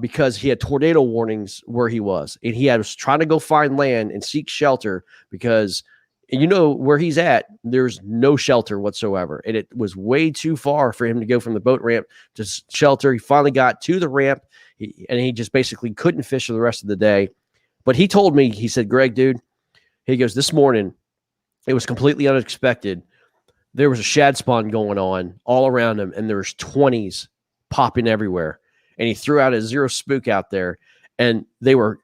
because he had tornado warnings where he was, and he was trying to go find land and seek shelter because where he's at, there's no shelter whatsoever, and it was way too far for him to go from the boat ramp to shelter. He finally got to the ramp, and he just basically couldn't fish for the rest of the day. But he told me, he said, "Greg, dude," he goes, "this morning, it was completely unexpected. There was a shad spawn going on all around him, and there was 20s popping everywhere. And he threw out a zero spook out there, and they were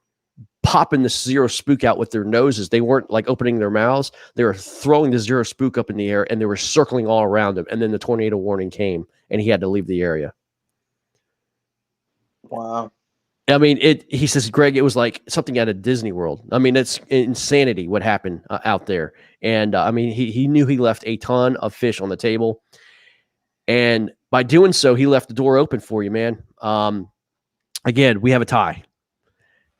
popping the zero spook out with their noses. They weren't like opening their mouths. They were throwing the zero spook up in the air, and they were circling all around him. And then the tornado warning came, and he had to leave the area." Wow. I mean, he says, "Greg, it was like something out of Disney World. I mean, it's insanity what happened out there." And I mean, he knew he left a ton of fish on the table. And by doing so, he left the door open for you, man. Again, we have a tie.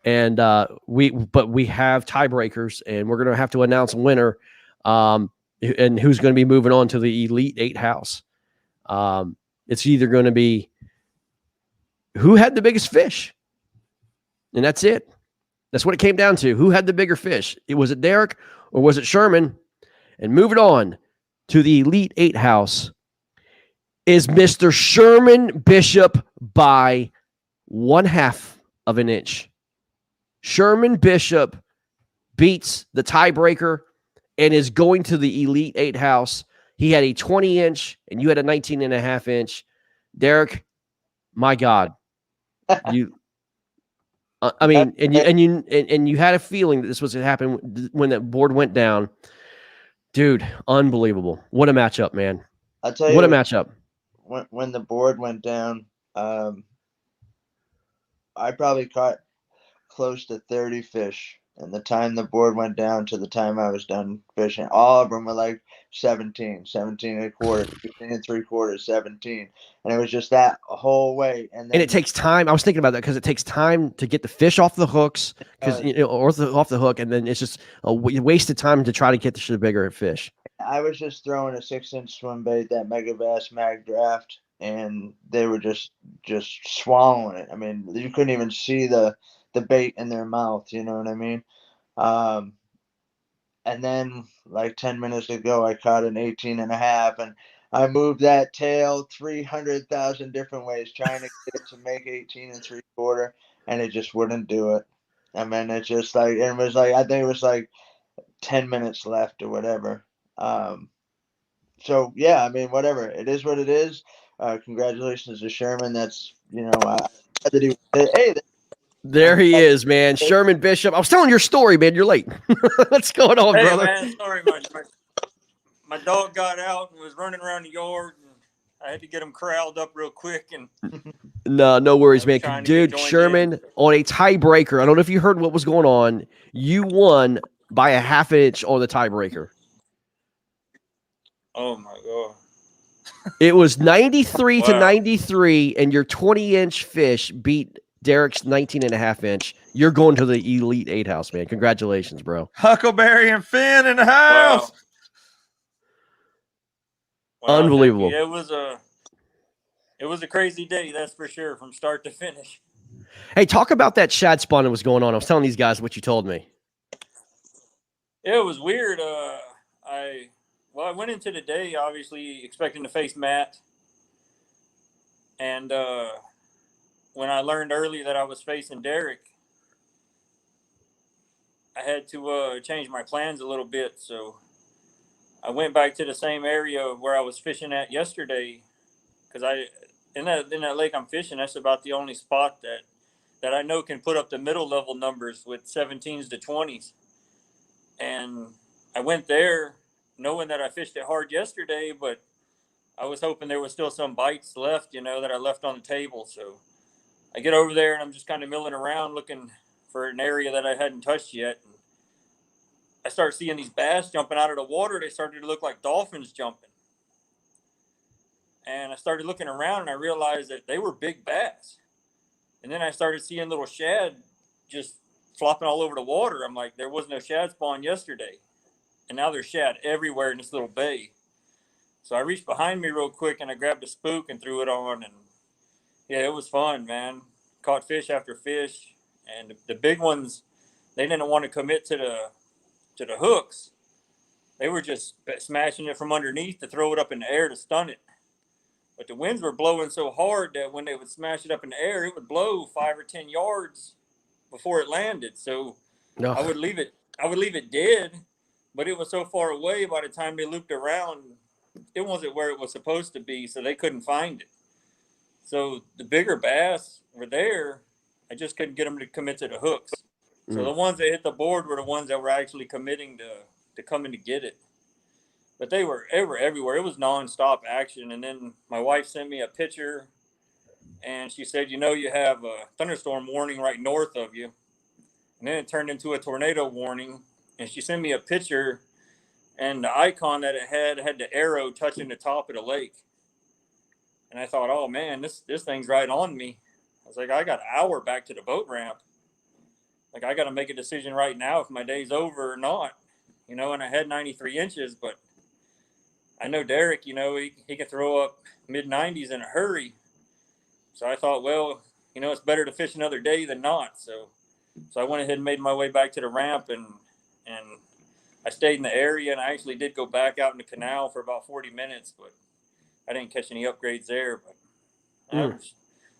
And we have tiebreakers, and we're going to have to announce a winner and who's going to be moving on to the Elite Eight house. It's either going to be who had the biggest fish. And that's it. That's what it came down to. Who had the bigger fish? Was it Derek or was it Sherman? And moving on to the Elite Eight house is Mr. Sherman Bishop by 1/2 of an inch. Sherman Bishop beats the tiebreaker and is going to the Elite Eight house. He had a 20-inch and you had a 19.5 inch. Derek, my God, you. I mean, and you had a feeling that this was going to happen when that board went down, dude. Unbelievable! What a matchup, man! I'll tell you what a matchup. When the board went down, I probably caught close to 30 fish. And the time the board went down to the time I was done fishing, all of them were like 17, 17.25, 15.75, 17. And it was just that whole way. And it takes time. I was thinking about that because it takes time to get the fish off the hooks off the hook. And then it's just a waste of time to try to get the bigger fish. I was just throwing a 6-inch swim bait, that Megabass Mag Draft, and they were just swallowing it. I mean, you couldn't even see the bait in their mouth, you know what I mean? And then like 10 minutes ago, I caught an 18.5, and I moved that tail 300,000 different ways, trying to get it to make 18.75, and it just wouldn't do it. I mean, it's just like, it was like, I think it was like 10 minutes left or whatever. So yeah, I mean, whatever, it is what it is. Congratulations to Sherman. That's, hey, there he is, man. Sherman Bishop. I was telling your story, man. You're late. What's going on, brother? Man, sorry, my dog got out and was running around the yard, and I had to get him corralled up real quick. And no worries, man. Dude, Sherman on a tiebreaker. I don't know if you heard what was going on. You won by a 1/2 inch on the tiebreaker. Oh my God. It was 93 to 93, and your 20-inch fish beat Derek's 19.5 inch. You're going to the Elite Eight house, man. Congratulations, bro. Huckleberry and Finn in the house. Wow, unbelievable. It was a crazy day, that's for sure, from start to finish. Hey, talk about that shad spawn that was going on. I was telling these guys what you told me. It was weird. I went into the day obviously expecting to face Matt, and when I learned early that I was facing Derek, I had to change my plans a little bit. So I went back to the same area where I was fishing at yesterday, because in that lake I'm fishing, that's about the only spot that I know can put up the middle level numbers with 17s to 20s. And I went there knowing that I fished it hard yesterday, but I was hoping there was still some bites left, that I left on the table. So I get over there and I'm just kind of milling around looking for an area that I hadn't touched yet. And I start seeing these bass jumping out of the water. They started to look like dolphins jumping. And I started looking around and I realized that they were big bass. And then I started seeing little shad just flopping all over the water. I'm like, there was no shad spawn yesterday. And now there's shad everywhere in this little bay. So I reached behind me real quick and I grabbed a spook and threw it on. And yeah, it was fun, man. Caught fish after fish. And the big ones, they didn't want to commit to the hooks. They were just smashing it from underneath to throw it up in the air to stun it. But the winds were blowing so hard that when they would smash it up in the air, it would blow 5 or 10 yards before it landed. So I would leave it dead, but it was so far away by the time they looped around, it wasn't where it was supposed to be, so they couldn't find it. So the bigger bass were there. I just couldn't get them to commit to the hooks. So the ones that hit the board were the ones that were actually committing to coming to get it. But they were everywhere. It was nonstop action. And then my wife sent me a picture, and she said, you have a thunderstorm warning right north of you. And then it turned into a tornado warning. And she sent me a picture, and the icon that it had the arrow touching the top of the lake. And I thought, oh man, this thing's right on me. I was like, I got an hour back to the boat ramp. Like, I got to make a decision right now if my day's over or not. And I had 93 inches, but I know Derek, he can throw up mid-90s in a hurry. So I thought, well, it's better to fish another day than not. So So I went ahead and made my way back to the ramp, and I stayed in the area, and I actually did go back out in the canal for about 40 minutes, but I didn't catch any upgrades there. But it was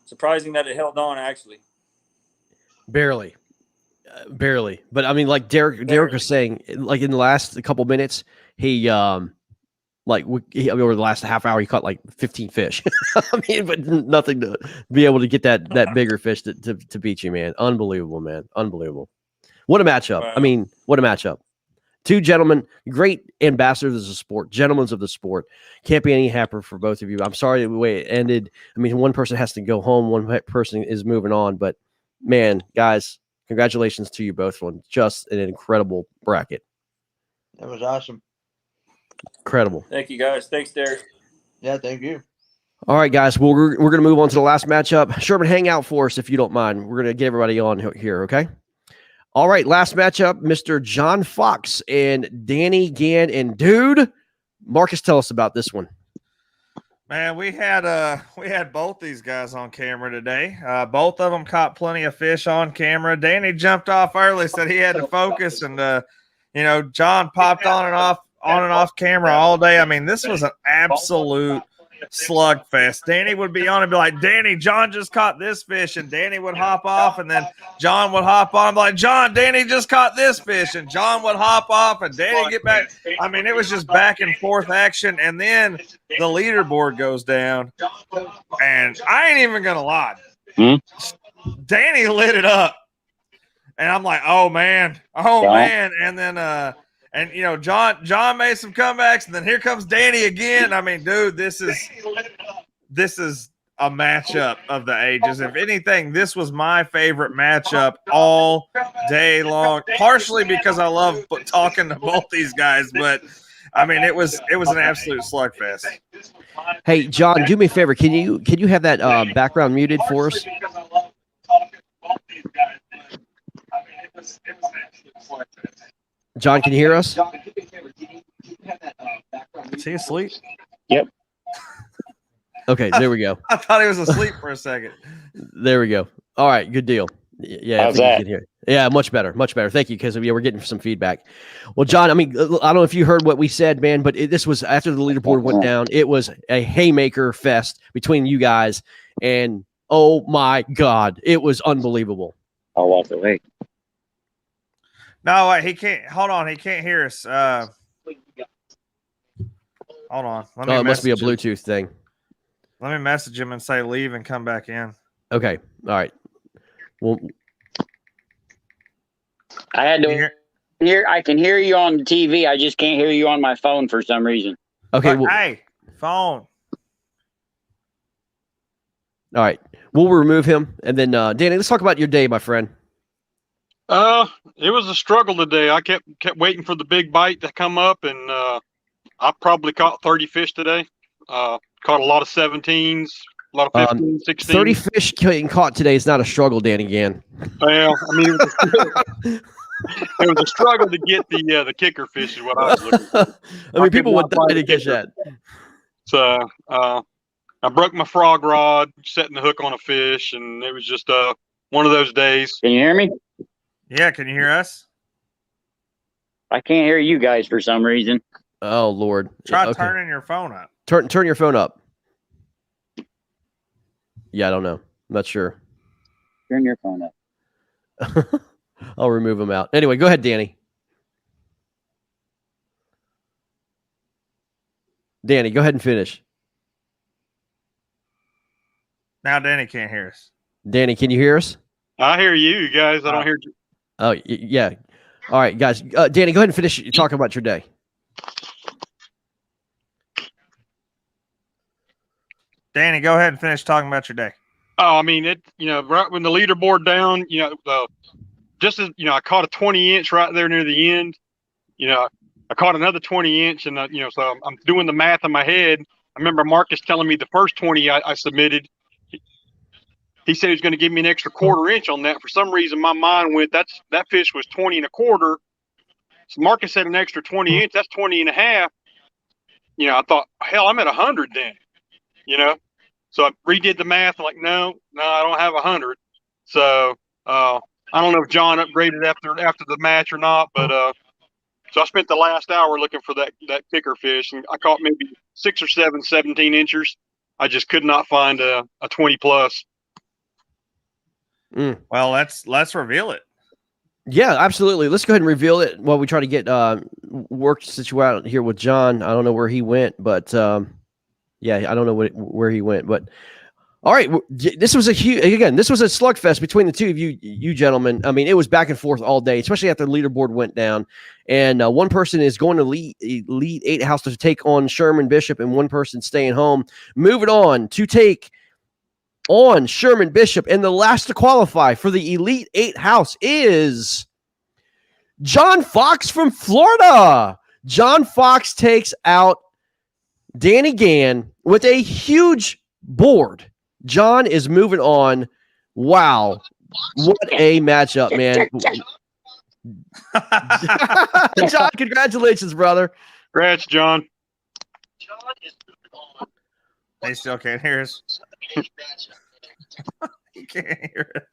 surprising that it held on, actually. Barely. Barely. But I mean, like Derek was saying, like in the last couple minutes, he over the last half hour, he caught like 15 fish. I mean, but nothing to be able to get that bigger fish to beat you, man. Unbelievable, man. Unbelievable. What a matchup. Wow. I mean, what a matchup. Two gentlemen, great ambassadors of the sport, gentlemen of the sport. Can't be any happier for both of you. I'm sorry the way it ended. I mean, one person has to go home, one person is moving on. But man, guys, congratulations to you both on just an incredible bracket. That was awesome. Incredible. Thank you, guys. Thanks, Derek. Yeah, thank you. All right, guys. Well, we're going to move on to the last matchup. Sherman, hang out for us if you don't mind. We're going to get everybody on here, okay? All right, last matchup, Mr. John Fox and Danny Gann. And dude, Marcus, tell us about this one. Man, we had both these guys on camera today. Both of them caught plenty of fish on camera. Danny jumped off early, said he had to focus, and John popped on and off camera all day. I mean, this was an absolute slugfest. Danny would be on and be like, Danny, John just caught this fish, and Danny would hop off, and then John would hop on and be like, John, Danny just caught this fish, and John would hop off, and Danny get back. I mean, it was just back and forth action, and then the leaderboard goes down, and I ain't even gonna lie, Danny lit it up, and I'm like, oh man, and then John made some comebacks, and then here comes Danny again. I mean, dude, this is a matchup of the ages. If anything, this was my favorite matchup all day long, partially because I love talking to both these guys, but I mean, it was an absolute slugfest. Hey, John, do me a favor. Can you have that background muted for us? John, can you hear us? Is he asleep? Yep. Okay, there we go. I thought he was asleep for a second. There we go. All right, good deal. Yeah, How's I think that? you can hear. Yeah, much better, much better. Thank you, because we're getting some feedback. Well, John, I mean, I don't know if you heard what we said, man, but this was after the leaderboard went down. It was a haymaker fest between you guys, and oh my God, it was unbelievable. I'll walk away. No, he can't. Hold on, he can't hear us. Hold on. It must be a Bluetooth thing. Let me message him and say leave and come back in. Okay. All right. Well, I had to hear. I can hear you on the TV. I just can't hear you on my phone for some reason. Okay. Well, hey, phone. All right. We'll remove him, and then Danny, let's talk about your day, my friend. It was a struggle today. I kept waiting for the big bite to come up, and I probably caught 30 fish today. Caught a lot of 17s, a lot of 15s, 16s. 30 fish getting caught today is not a struggle, Danny Gann. Well, I mean, it was a struggle to get the kicker fish is what I was looking for. I mean, people would die to catch that. So I broke my frog rod setting the hook on a fish, and it was just one of those days. Can you hear me? Yeah, can you hear us? I can't hear you guys for some reason. Oh Lord! Try turning your phone up. Turn your phone up. Yeah, I don't know. I'm not sure. Turn your phone up. I'll remove him out. Anyway, go ahead, Danny. Danny, go ahead and finish. Now Danny can't hear us. Danny, can you hear us? I hear you guys. I don't hear you. Oh, yeah. All right, guys. Danny, go ahead and finish talking about your day. Danny, go ahead and finish talking about your day. Oh, I mean, right when the leaderboard down, just as, I caught a 20-inch right there near the end. I caught another 20-inch, and, so I'm doing the math in my head. I remember Marcus telling me the first 20 I submitted, he said he was going to give me an extra 1/4 inch on that. For some reason, my mind went, that fish was 20 1/4. So Marcus said an extra 20 inch, that's 20 1/2. I thought, hell, I'm at 100 then, So I redid the math. I'm like, no, I don't have 100. So I don't know if John upgraded after the match or not, but so I spent the last hour looking for that kicker fish, and I caught maybe 6 or 7 17-inchers. I just could not find a 20 plus. Well, let's reveal it. Yeah, absolutely. Let's go ahead and reveal it while we try to get work situated here with John. I don't know where he went, but yeah, I don't know where he went. But all right, this was a slugfest between the two of you gentlemen. I mean, it was back and forth all day, especially after the leaderboard went down. And one person is going to Elite 8 house to take on Sherman Bishop, and one person staying home. Moving on to take on Sherman Bishop, and the last to qualify for the Elite 8 house is John Fox from Florida. John Fox takes out Danny Gann with a huge board. John is moving on. Wow. What a matchup, man. John, congratulations, brother. Congrats, John. They still can't hear us. You can't hear us.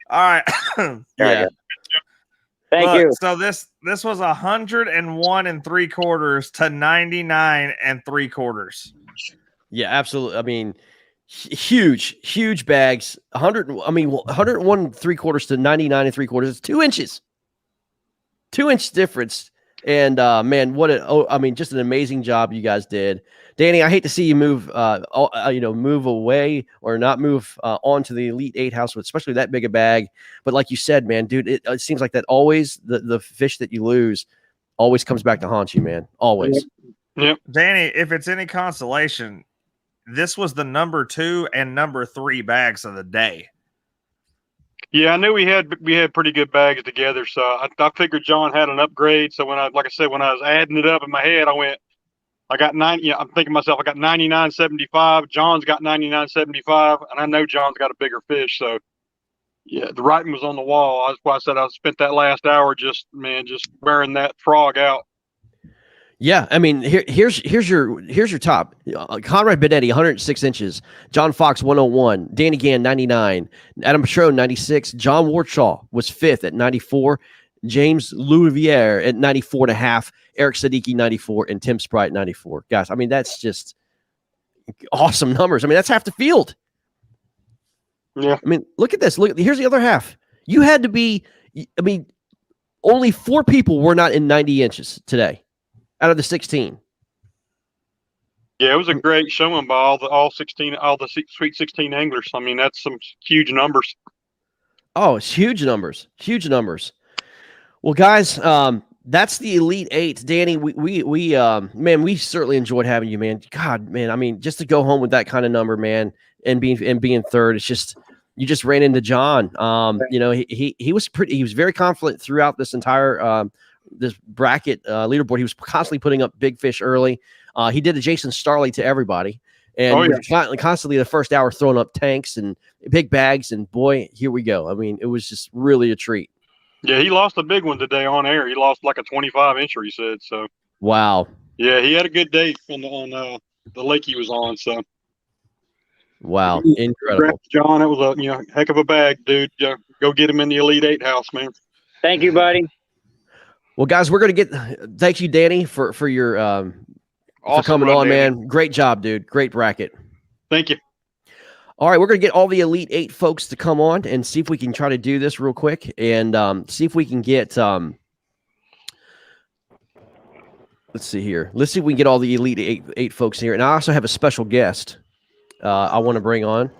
All right. Yeah. Thank you. So this was 101 3/4 to 99 3/4. Yeah, absolutely. I mean, huge bags. 101 3/4 to 99 3/4. It's 2 inches. 2-inch difference. And man, just an amazing job you guys did. Danny, I hate to see you move move away or not move on to the Elite 8 house with especially that big a bag. But like you said, man, dude, it seems like that always the fish that you lose always comes back to haunt you, man. Always. Yep. Danny, if it's any consolation, this was the number 2 and number 3 bags of the day. Yeah, I knew we had pretty good bags together, so I figured John had an upgrade. So when I was adding it up in my head, I got 90. Yeah, I'm thinking to myself, I got 99.75. John's got 99.75, and I know John's got a bigger fish. So yeah, the writing was on the wall. That's why I said I spent that last hour just wearing that frog out. Yeah, I mean, here's your top. Conrad Benetti, 106 inches. John Fox, 101. Danny Gann, 99. Adam Patron, 96. John Warchaw was 5th at 94. James Louviere at 94.5. Eric Sadiki, 94. And Tim Sprite, 94. Guys, I mean, that's just awesome numbers. I mean, that's half the field. Yeah. I mean, look at this. Here's the other half. You had to be, I mean, only 4 people were not in 90 inches today out of the 16. Yeah, it was a great showing by all the Sweet 16 anglers. I mean, that's some huge numbers. Oh, it's huge numbers. Huge numbers. Well, guys, that's the Elite 8. Danny, we certainly enjoyed having you, man. God, man, I mean, just to go home with that kind of number, man, and being third, it's just you just ran into John. He was very confident throughout this entire this bracket leaderboard. He was constantly putting up big fish early. He did a Jason Starley to everybody, and constantly the first hour throwing up tanks and big bags. And boy, here we go. I mean, it was just really a treat. Yeah, he lost a big one today on air. He lost like a 25-incher, he said. So wow. Yeah, he had a good day on the lake he was on. So wow, incredible. Congrats, John, it was a heck of a bag, dude. Go get him in the Elite 8 house, man. Thank you, buddy. Well, guys, we're gonna thank you, Danny, for your awesome for coming on, Danny. man. Great job, dude. Great bracket. Thank you. All right, we're gonna get all the Elite 8 folks to come on and see if we can try to do this real quick and see if we can get let's see here. Let's see if we can get all the Elite 8 folks here. And I also have a special guest I want to bring on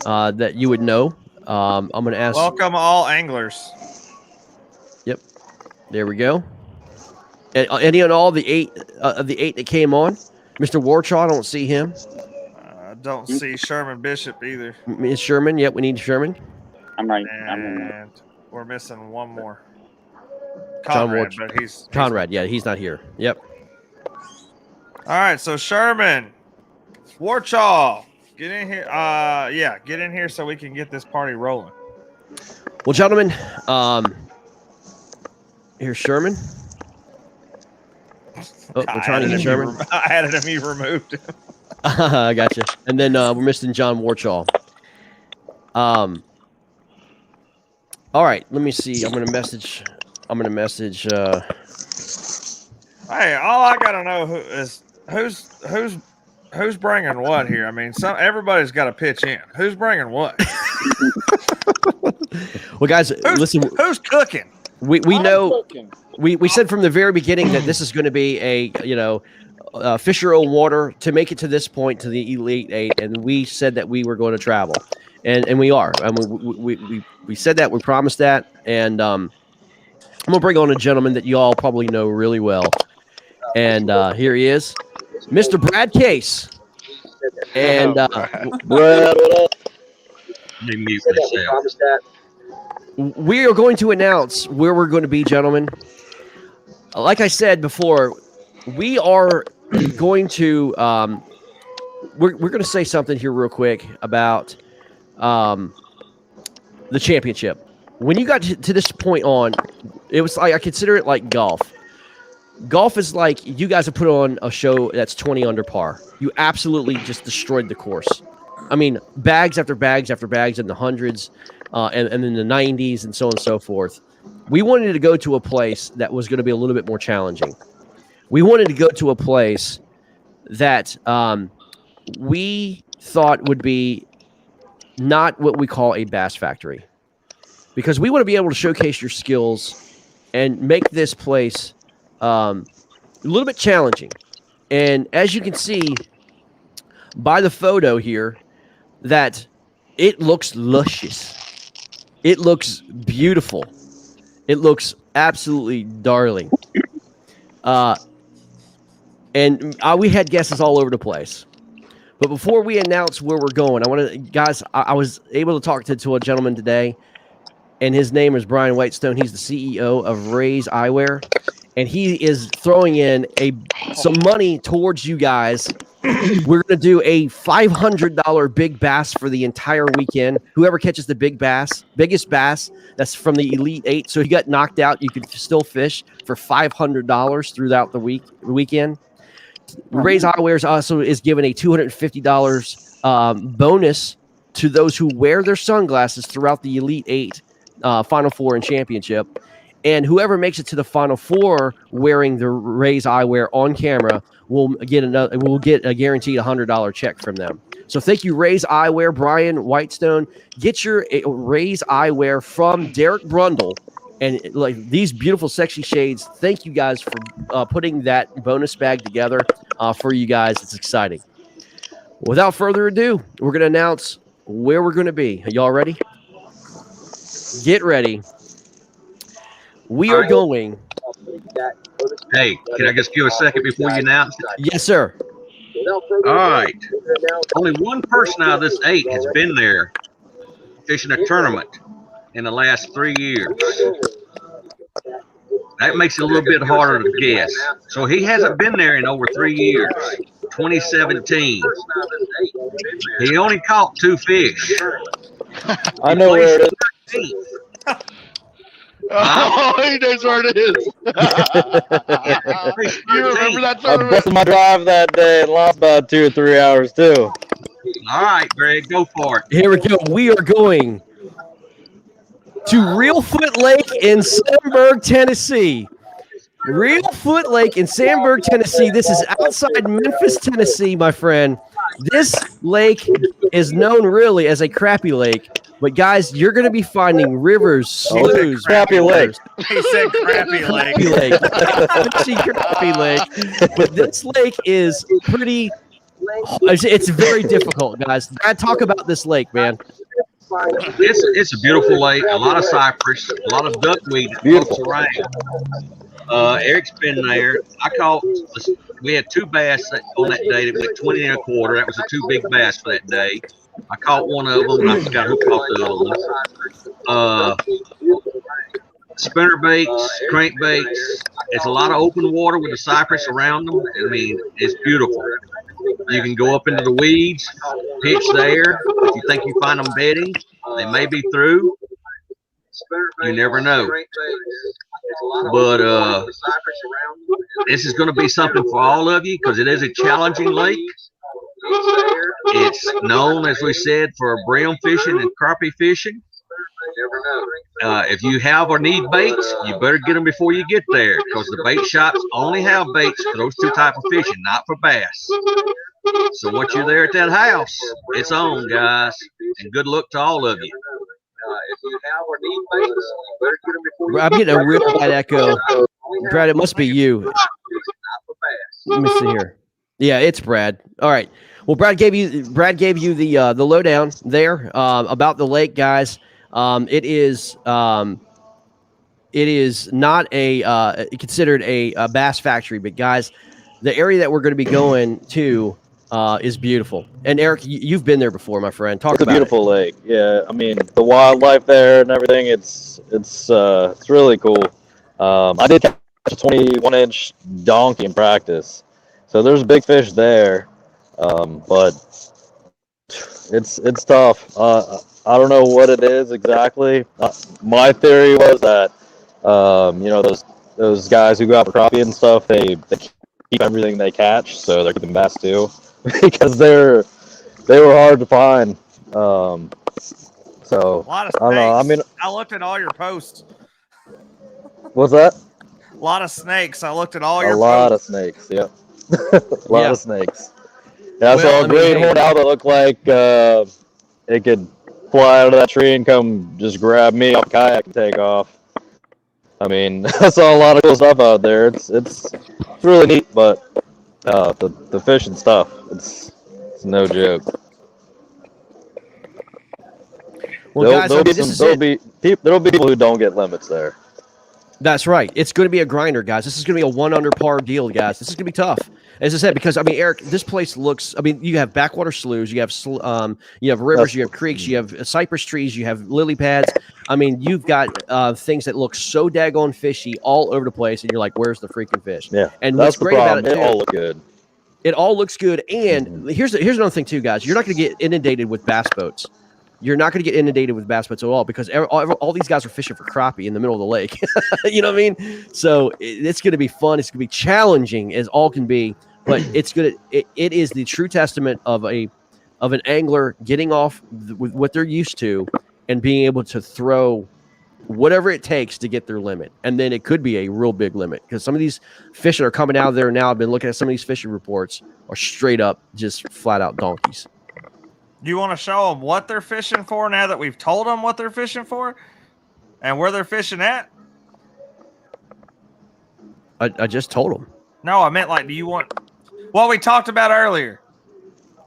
that you would know. I'm gonna ask. Welcome all anglers. Yep. There we go. Any and all the 8 of the 8 that came on. Mr. Warchaw, I don't see him. Don't see Sherman Bishop either. Miss Sherman, yep, we need Sherman. I'm right. And we're missing one more. John Conrad, Warchaw. but he's Conrad, yeah, he's not here. Yep. all right. So Sherman, Warchaw, get in here. Get in here so we can get this party rolling. Well, gentlemen, here's Sherman. Oh, we're trying to get Sherman. I added him. You removed him. I gotcha. And then we're missing John Warchaw. All right, let me see. I'm gonna message. Hey, all I gotta know who's bringing what here. I mean, everybody's got to pitch in. Who's bringing what? Well, guys, listen. Who's cooking? We know. We said from the very beginning that this is going to be a Fisher O water to make it to this point to the Elite Eight, and we said that we were going to travel, and we are. I mean, we said that, we promised that, and I'm gonna bring on a gentleman that you all probably know really well, and here he is, Mr. Brad Case, and Brad, what up? We are going to announce where we're going to be, gentlemen. Like I said before, we are going to we're going to say something here real quick about the championship. When you got to this point on, it was like, I consider it like golf. Golf is like you guys have put on a show that's 20 under par. You absolutely just destroyed the course. I mean, bags after bags after bags in the hundreds and in the 90s and so on and so forth. We wanted to go to a place that was going to be a little bit more challenging. We wanted to go to a place that we thought would be not what we call a bass factory, because we want to be able to showcase your skills and make this place a little bit challenging. And as you can see by the photo here, that it looks luscious. It looks beautiful. It looks absolutely darling. And we had guesses all over the place. But before we announce where we're going, I was able to talk to a gentleman today, and his name is Brian Whitestone. He's the CEO of Ray's Eyewear, and he is throwing in some money towards you guys. We're going to do a $500 big bass for the entire weekend. Whoever catches the biggest bass, that's from the Elite Eight. So he got knocked out. You can still fish for $500 throughout the weekend. Ray's Eyewear also is giving a $250 bonus to those who wear their sunglasses throughout the Elite Eight, Final Four, and Championship. And whoever makes it to the Final Four wearing the Ray's Eyewear on camera will get a guaranteed $100 check from them. So thank you, Ray's Eyewear, Brian Whitestone. Get your Ray's Eyewear from Derek Brundle, and like these beautiful, sexy shades. Thank you guys for putting that bonus bag together for you guys. It's exciting. Without further ado, we're going to announce where we're going to be. Are y'all ready? Get ready. We are going. Hey, can I just give a second before you announce it? Yes, sir. All right. Only one person out of this 8 has been there fishing a tournament in the last 3 years. That makes it a little bit harder to guess. So he hasn't been there in over 3 years. 2017. He only caught 2 fish. I know where it is. Oh, he knows where it is. You remember that I tournament? busted my drive that day and lost about 2 or 3 hours too. All right, Greg, go for it. Here we go. We are going to Reelfoot Lake in Sandburg, Tennessee. Reelfoot Lake in Sandburg, Tennessee. This is outside Memphis, Tennessee, my friend. This lake is known really as a crappy lake. But guys, you're going to be finding rivers, sloughs, crappy lake. He said crappy lake. Crappy lake. Crappy lake. But this lake is pretty. It's very difficult, guys. Brad, talk about this lake, man. It's a beautiful lake. A lot of cypress, a lot of duckweed that floats around. Eric's been there. We had 2 bass on that day that went 20 and a quarter. That was the 2 big bass for that day. I caught one of them, and I forgot who caught the other one. Spinner baits, crankbaits. It's a lot of open water with the cypress around them. I mean, it's beautiful. You can go up into the weeds, pitch there. If you think you find them bedding, they may be through. You never know. But this is going to be something for all of you because it is a challenging lake. It's known, as we said, for brim fishing and crappie fishing. If you have or need baits, you better get them before you get there, because the bait shops only have baits for those two type of fishing, not for bass. So once you're there at that house, it's on, guys, and good luck to all of you. If you have or need baits, you better get them before you I'm getting a real bad echo. Brad, it must be you. Let me see here. Yeah, it's Brad. All right. Well, Brad gave you the lowdown there about the lake, guys. It is not considered a bass factory, but guys, the area that we're going to be going to is beautiful. And Eric, you've been there before, my friend. Talk It's a about beautiful lake. Yeah, I mean the wildlife there and everything. It's really cool. I did catch a 21-inch donkey in practice, so there's big fish there, but it's tough. I don't know what it is exactly. My theory was that those guys who go out for crappie and stuff, they keep everything they catch, so they're keeping bass too, because they were hard to find. So A lot of snakes. I don't know. I mean, I looked at all your posts. what's that? A lot of snakes. I looked at all A your lot of posts. snakes. Yep. A lot of snakes. Yeah, I Well, saw I a mean, great hey. horned owl that looked like it could fly out of that tree and come just grab me off a kayak and take off. I mean, I saw a lot of cool stuff out there. It's really neat, but the fish and stuff, it's no joke. Well, guys, I mean, this is there'll be people who don't get limits there. That's right. It's going to be a grinder, guys. This is going to be a 1 under par deal, guys. This is going to be tough. As I said, because I mean, Eric, this place looks. I mean, you have backwater sloughs, you have rivers, you have creeks, you have cypress trees, you have lily pads. I mean, you've got things that look so daggone fishy all over the place, and you're like, "Where's the freaking fish?" Yeah, and that's what's the great problem. about it, It too, all look good. It all looks good, and here's another thing too, guys. You're not going to get inundated with bass boats. You're not going to get inundated with bass boats at all, because all these guys are fishing for crappie in the middle of the lake. You know what I mean? So it's going to be fun. It's going to be challenging as all can be, but it is the true testament of an angler getting off with what they're used to and being able to throw whatever it takes to get their limit. And then it could be a real big limit, because some of these fish that are coming out of there now, I've been looking at some of these fishing reports, are straight up just flat out donkeys. Do you want to show them what they're fishing for now that we've told them what they're fishing for and where they're fishing at? I just told them. No, I meant like, do you want what we talked about earlier?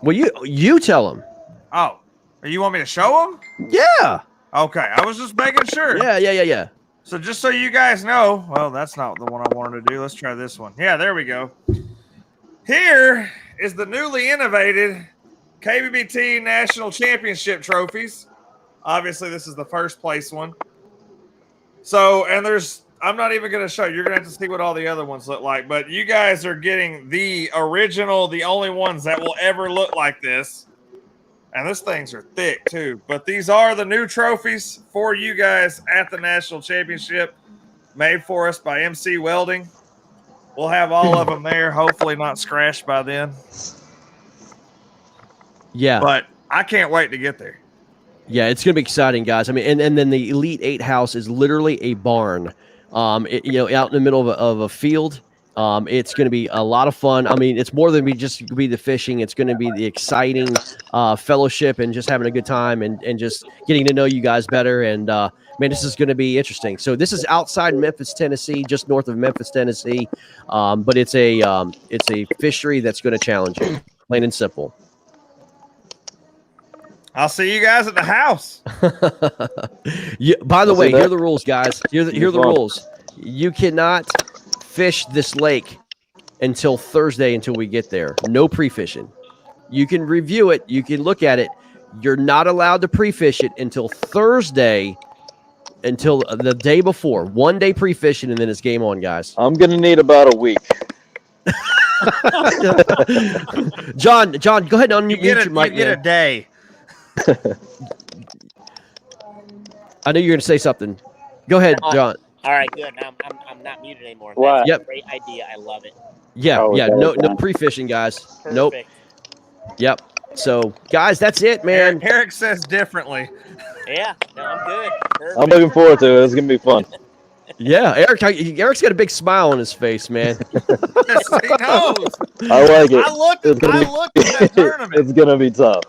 Well, you tell them. Oh, you want me to show them? Yeah. Okay, I was just making sure. Yeah. So just so you guys know, well, that's not the one I wanted to do. Let's try this one. Yeah, there we go. Here is the newly innovated KBBT National Championship trophies. Obviously, this is the first place one. So, and I'm not even going to show you. You're going to have to see what all the other ones look like. But you guys are getting the original, the only ones that will ever look like this. And these things are thick, too. But these are the new trophies for you guys at the National Championship, made for us by MC Welding. We'll have all of them there, hopefully not scratched by then. Yeah. But I can't wait to get there. Yeah, it's going to be exciting, guys. I mean, and then the Elite 8 house is literally a barn, out in the middle of a field. It's going to be a lot of fun. I mean, it's more than just be the fishing. It's going to be the exciting fellowship and just having a good time and just getting to know you guys better. And, man, this is going to be interesting. So this is outside Memphis, Tennessee, just north of Memphis, Tennessee. But it's a fishery that's going to challenge you, plain and simple. I'll see you guys at the house. Yeah, by the I'll way, see that. here are the rules, guys. Here are the rules. You cannot fish this lake until Thursday until we get there. No pre-fishing. You can review it. You can look at it. You're not allowed to pre-fish it until Thursday, until the day before. 1 day pre-fishing, and then it's game on, guys. I'm gonna need about a week. John, go ahead and unmute your mic. You get a day. I knew you were going to say something. Go ahead, John. All right, good. I'm not muted anymore. What? That's Yep. a great idea. I love it. Yeah, Oh, yeah. okay, No okay. pre-fishing, guys. Nope. Perfect. Yep. So, guys, that's it, man. Eric says differently. Yeah, no, I'm good. I'm looking forward to it. It's gonna be fun. Yeah, Eric's got a big smile on his face, man. Yes, he knows. I like it. I looked It's gonna at that tournament. It's gonna be tough.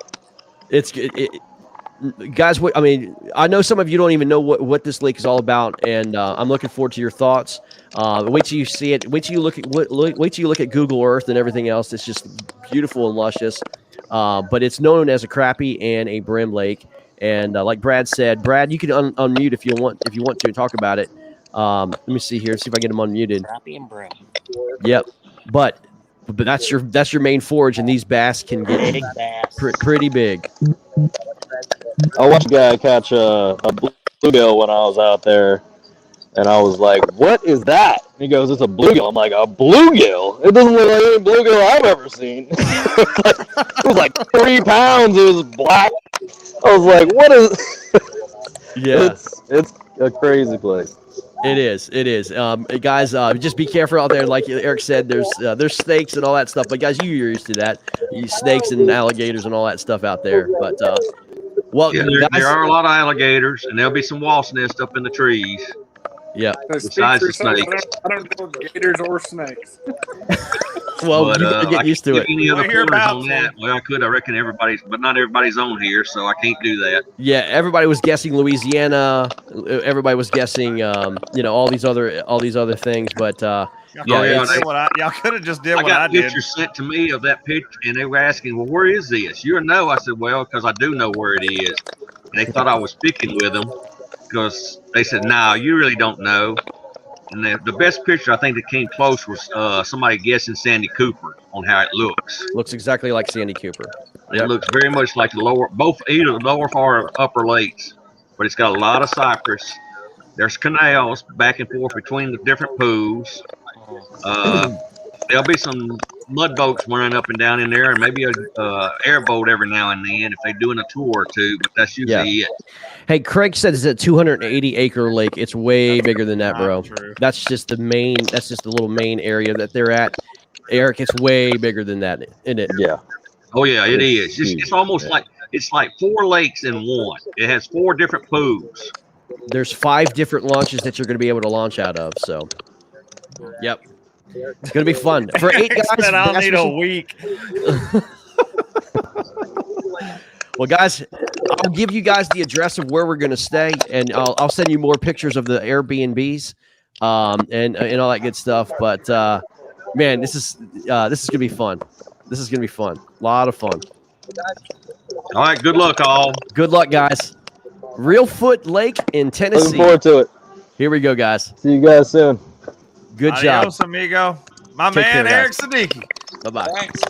Guys, I mean, I know some of you don't even know what this lake is all about, and I'm looking forward to your thoughts. Wait till you see it. Wait till you look at Google Earth and everything else. It's just beautiful and luscious. But it's known as a crappie and a brim lake. And like Brad said, Brad, you can unmute if you want to and talk about it. Let me see here. See if I get him unmuted. Crappie and brim. Yep. But that's your main forage, and these bass can get Big bass. pretty big. I watched a guy catch a bluegill when I was out there, and I was like, "What is that?" And he goes, "It's a bluegill." I'm like, "A bluegill? It doesn't look like any bluegill I've ever seen." It was like 3 pounds. It was black. I was like, "What is?" Yeah, it's a crazy place. It is. Guys, just be careful out there. Like Eric said, there's snakes and all that stuff. But guys, you're used to that. Snakes and alligators and all that stuff out there. But well, Yeah, guys, there are a lot of alligators, and there'll be some wasp nests up in the trees. Yeah. Besides the snakes. I don't know gators or snakes. Well, But, you gotta get I used to can't it. give any other We'll hear pointers about on that. Well, I could. I reckon everybody's, but not everybody's on here, so I can't do that. Yeah, everybody was guessing Louisiana. Everybody was guessing, all these other things. But yeah, Y'all could have just did I what I got did. pictures sent to me of that picture, and they were asking, "Well, where is this?" You know, I said, "Well, because I do know where it is." And they thought I was picking with them because they said, "No, you really don't know." And the best picture I think that came close was somebody guessing Sandy Cooper on how it looks. Looks exactly like Sandy Cooper. It looks very much like either lower or upper lakes, but it's got a lot of cypress. There's canals back and forth between the different pools. There'll be some mud boats running up and down in there, and maybe a airboat every now and then if they're doing a tour or two. But that's usually it. Hey, Craig said it's a 280-acre lake. It's way bigger than that, bro. That's just the little main area that they're at. Eric, it's way bigger than that, isn't it? Yeah. Oh yeah, it is. It's almost like 4 lakes in one. It has 4 different pools. There's 5 different launches that you're going to be able to launch out of. So, yep, it's going to be fun for 8 guys. I'll need a week. Well, guys, I'll give you guys the address of where we're going to stay, and I'll send you more pictures of the Airbnbs, and all that good stuff. But man, this is going to be fun. This is going to be fun. A lot of fun. All right, good luck, all. Good luck, guys. Real Foot Lake in Tennessee. Looking forward to it. Here we go, guys. See you guys soon. Good job. Adios, amigo. My Take man, care, Eric guys. Siddiqui. Bye-bye. Thanks.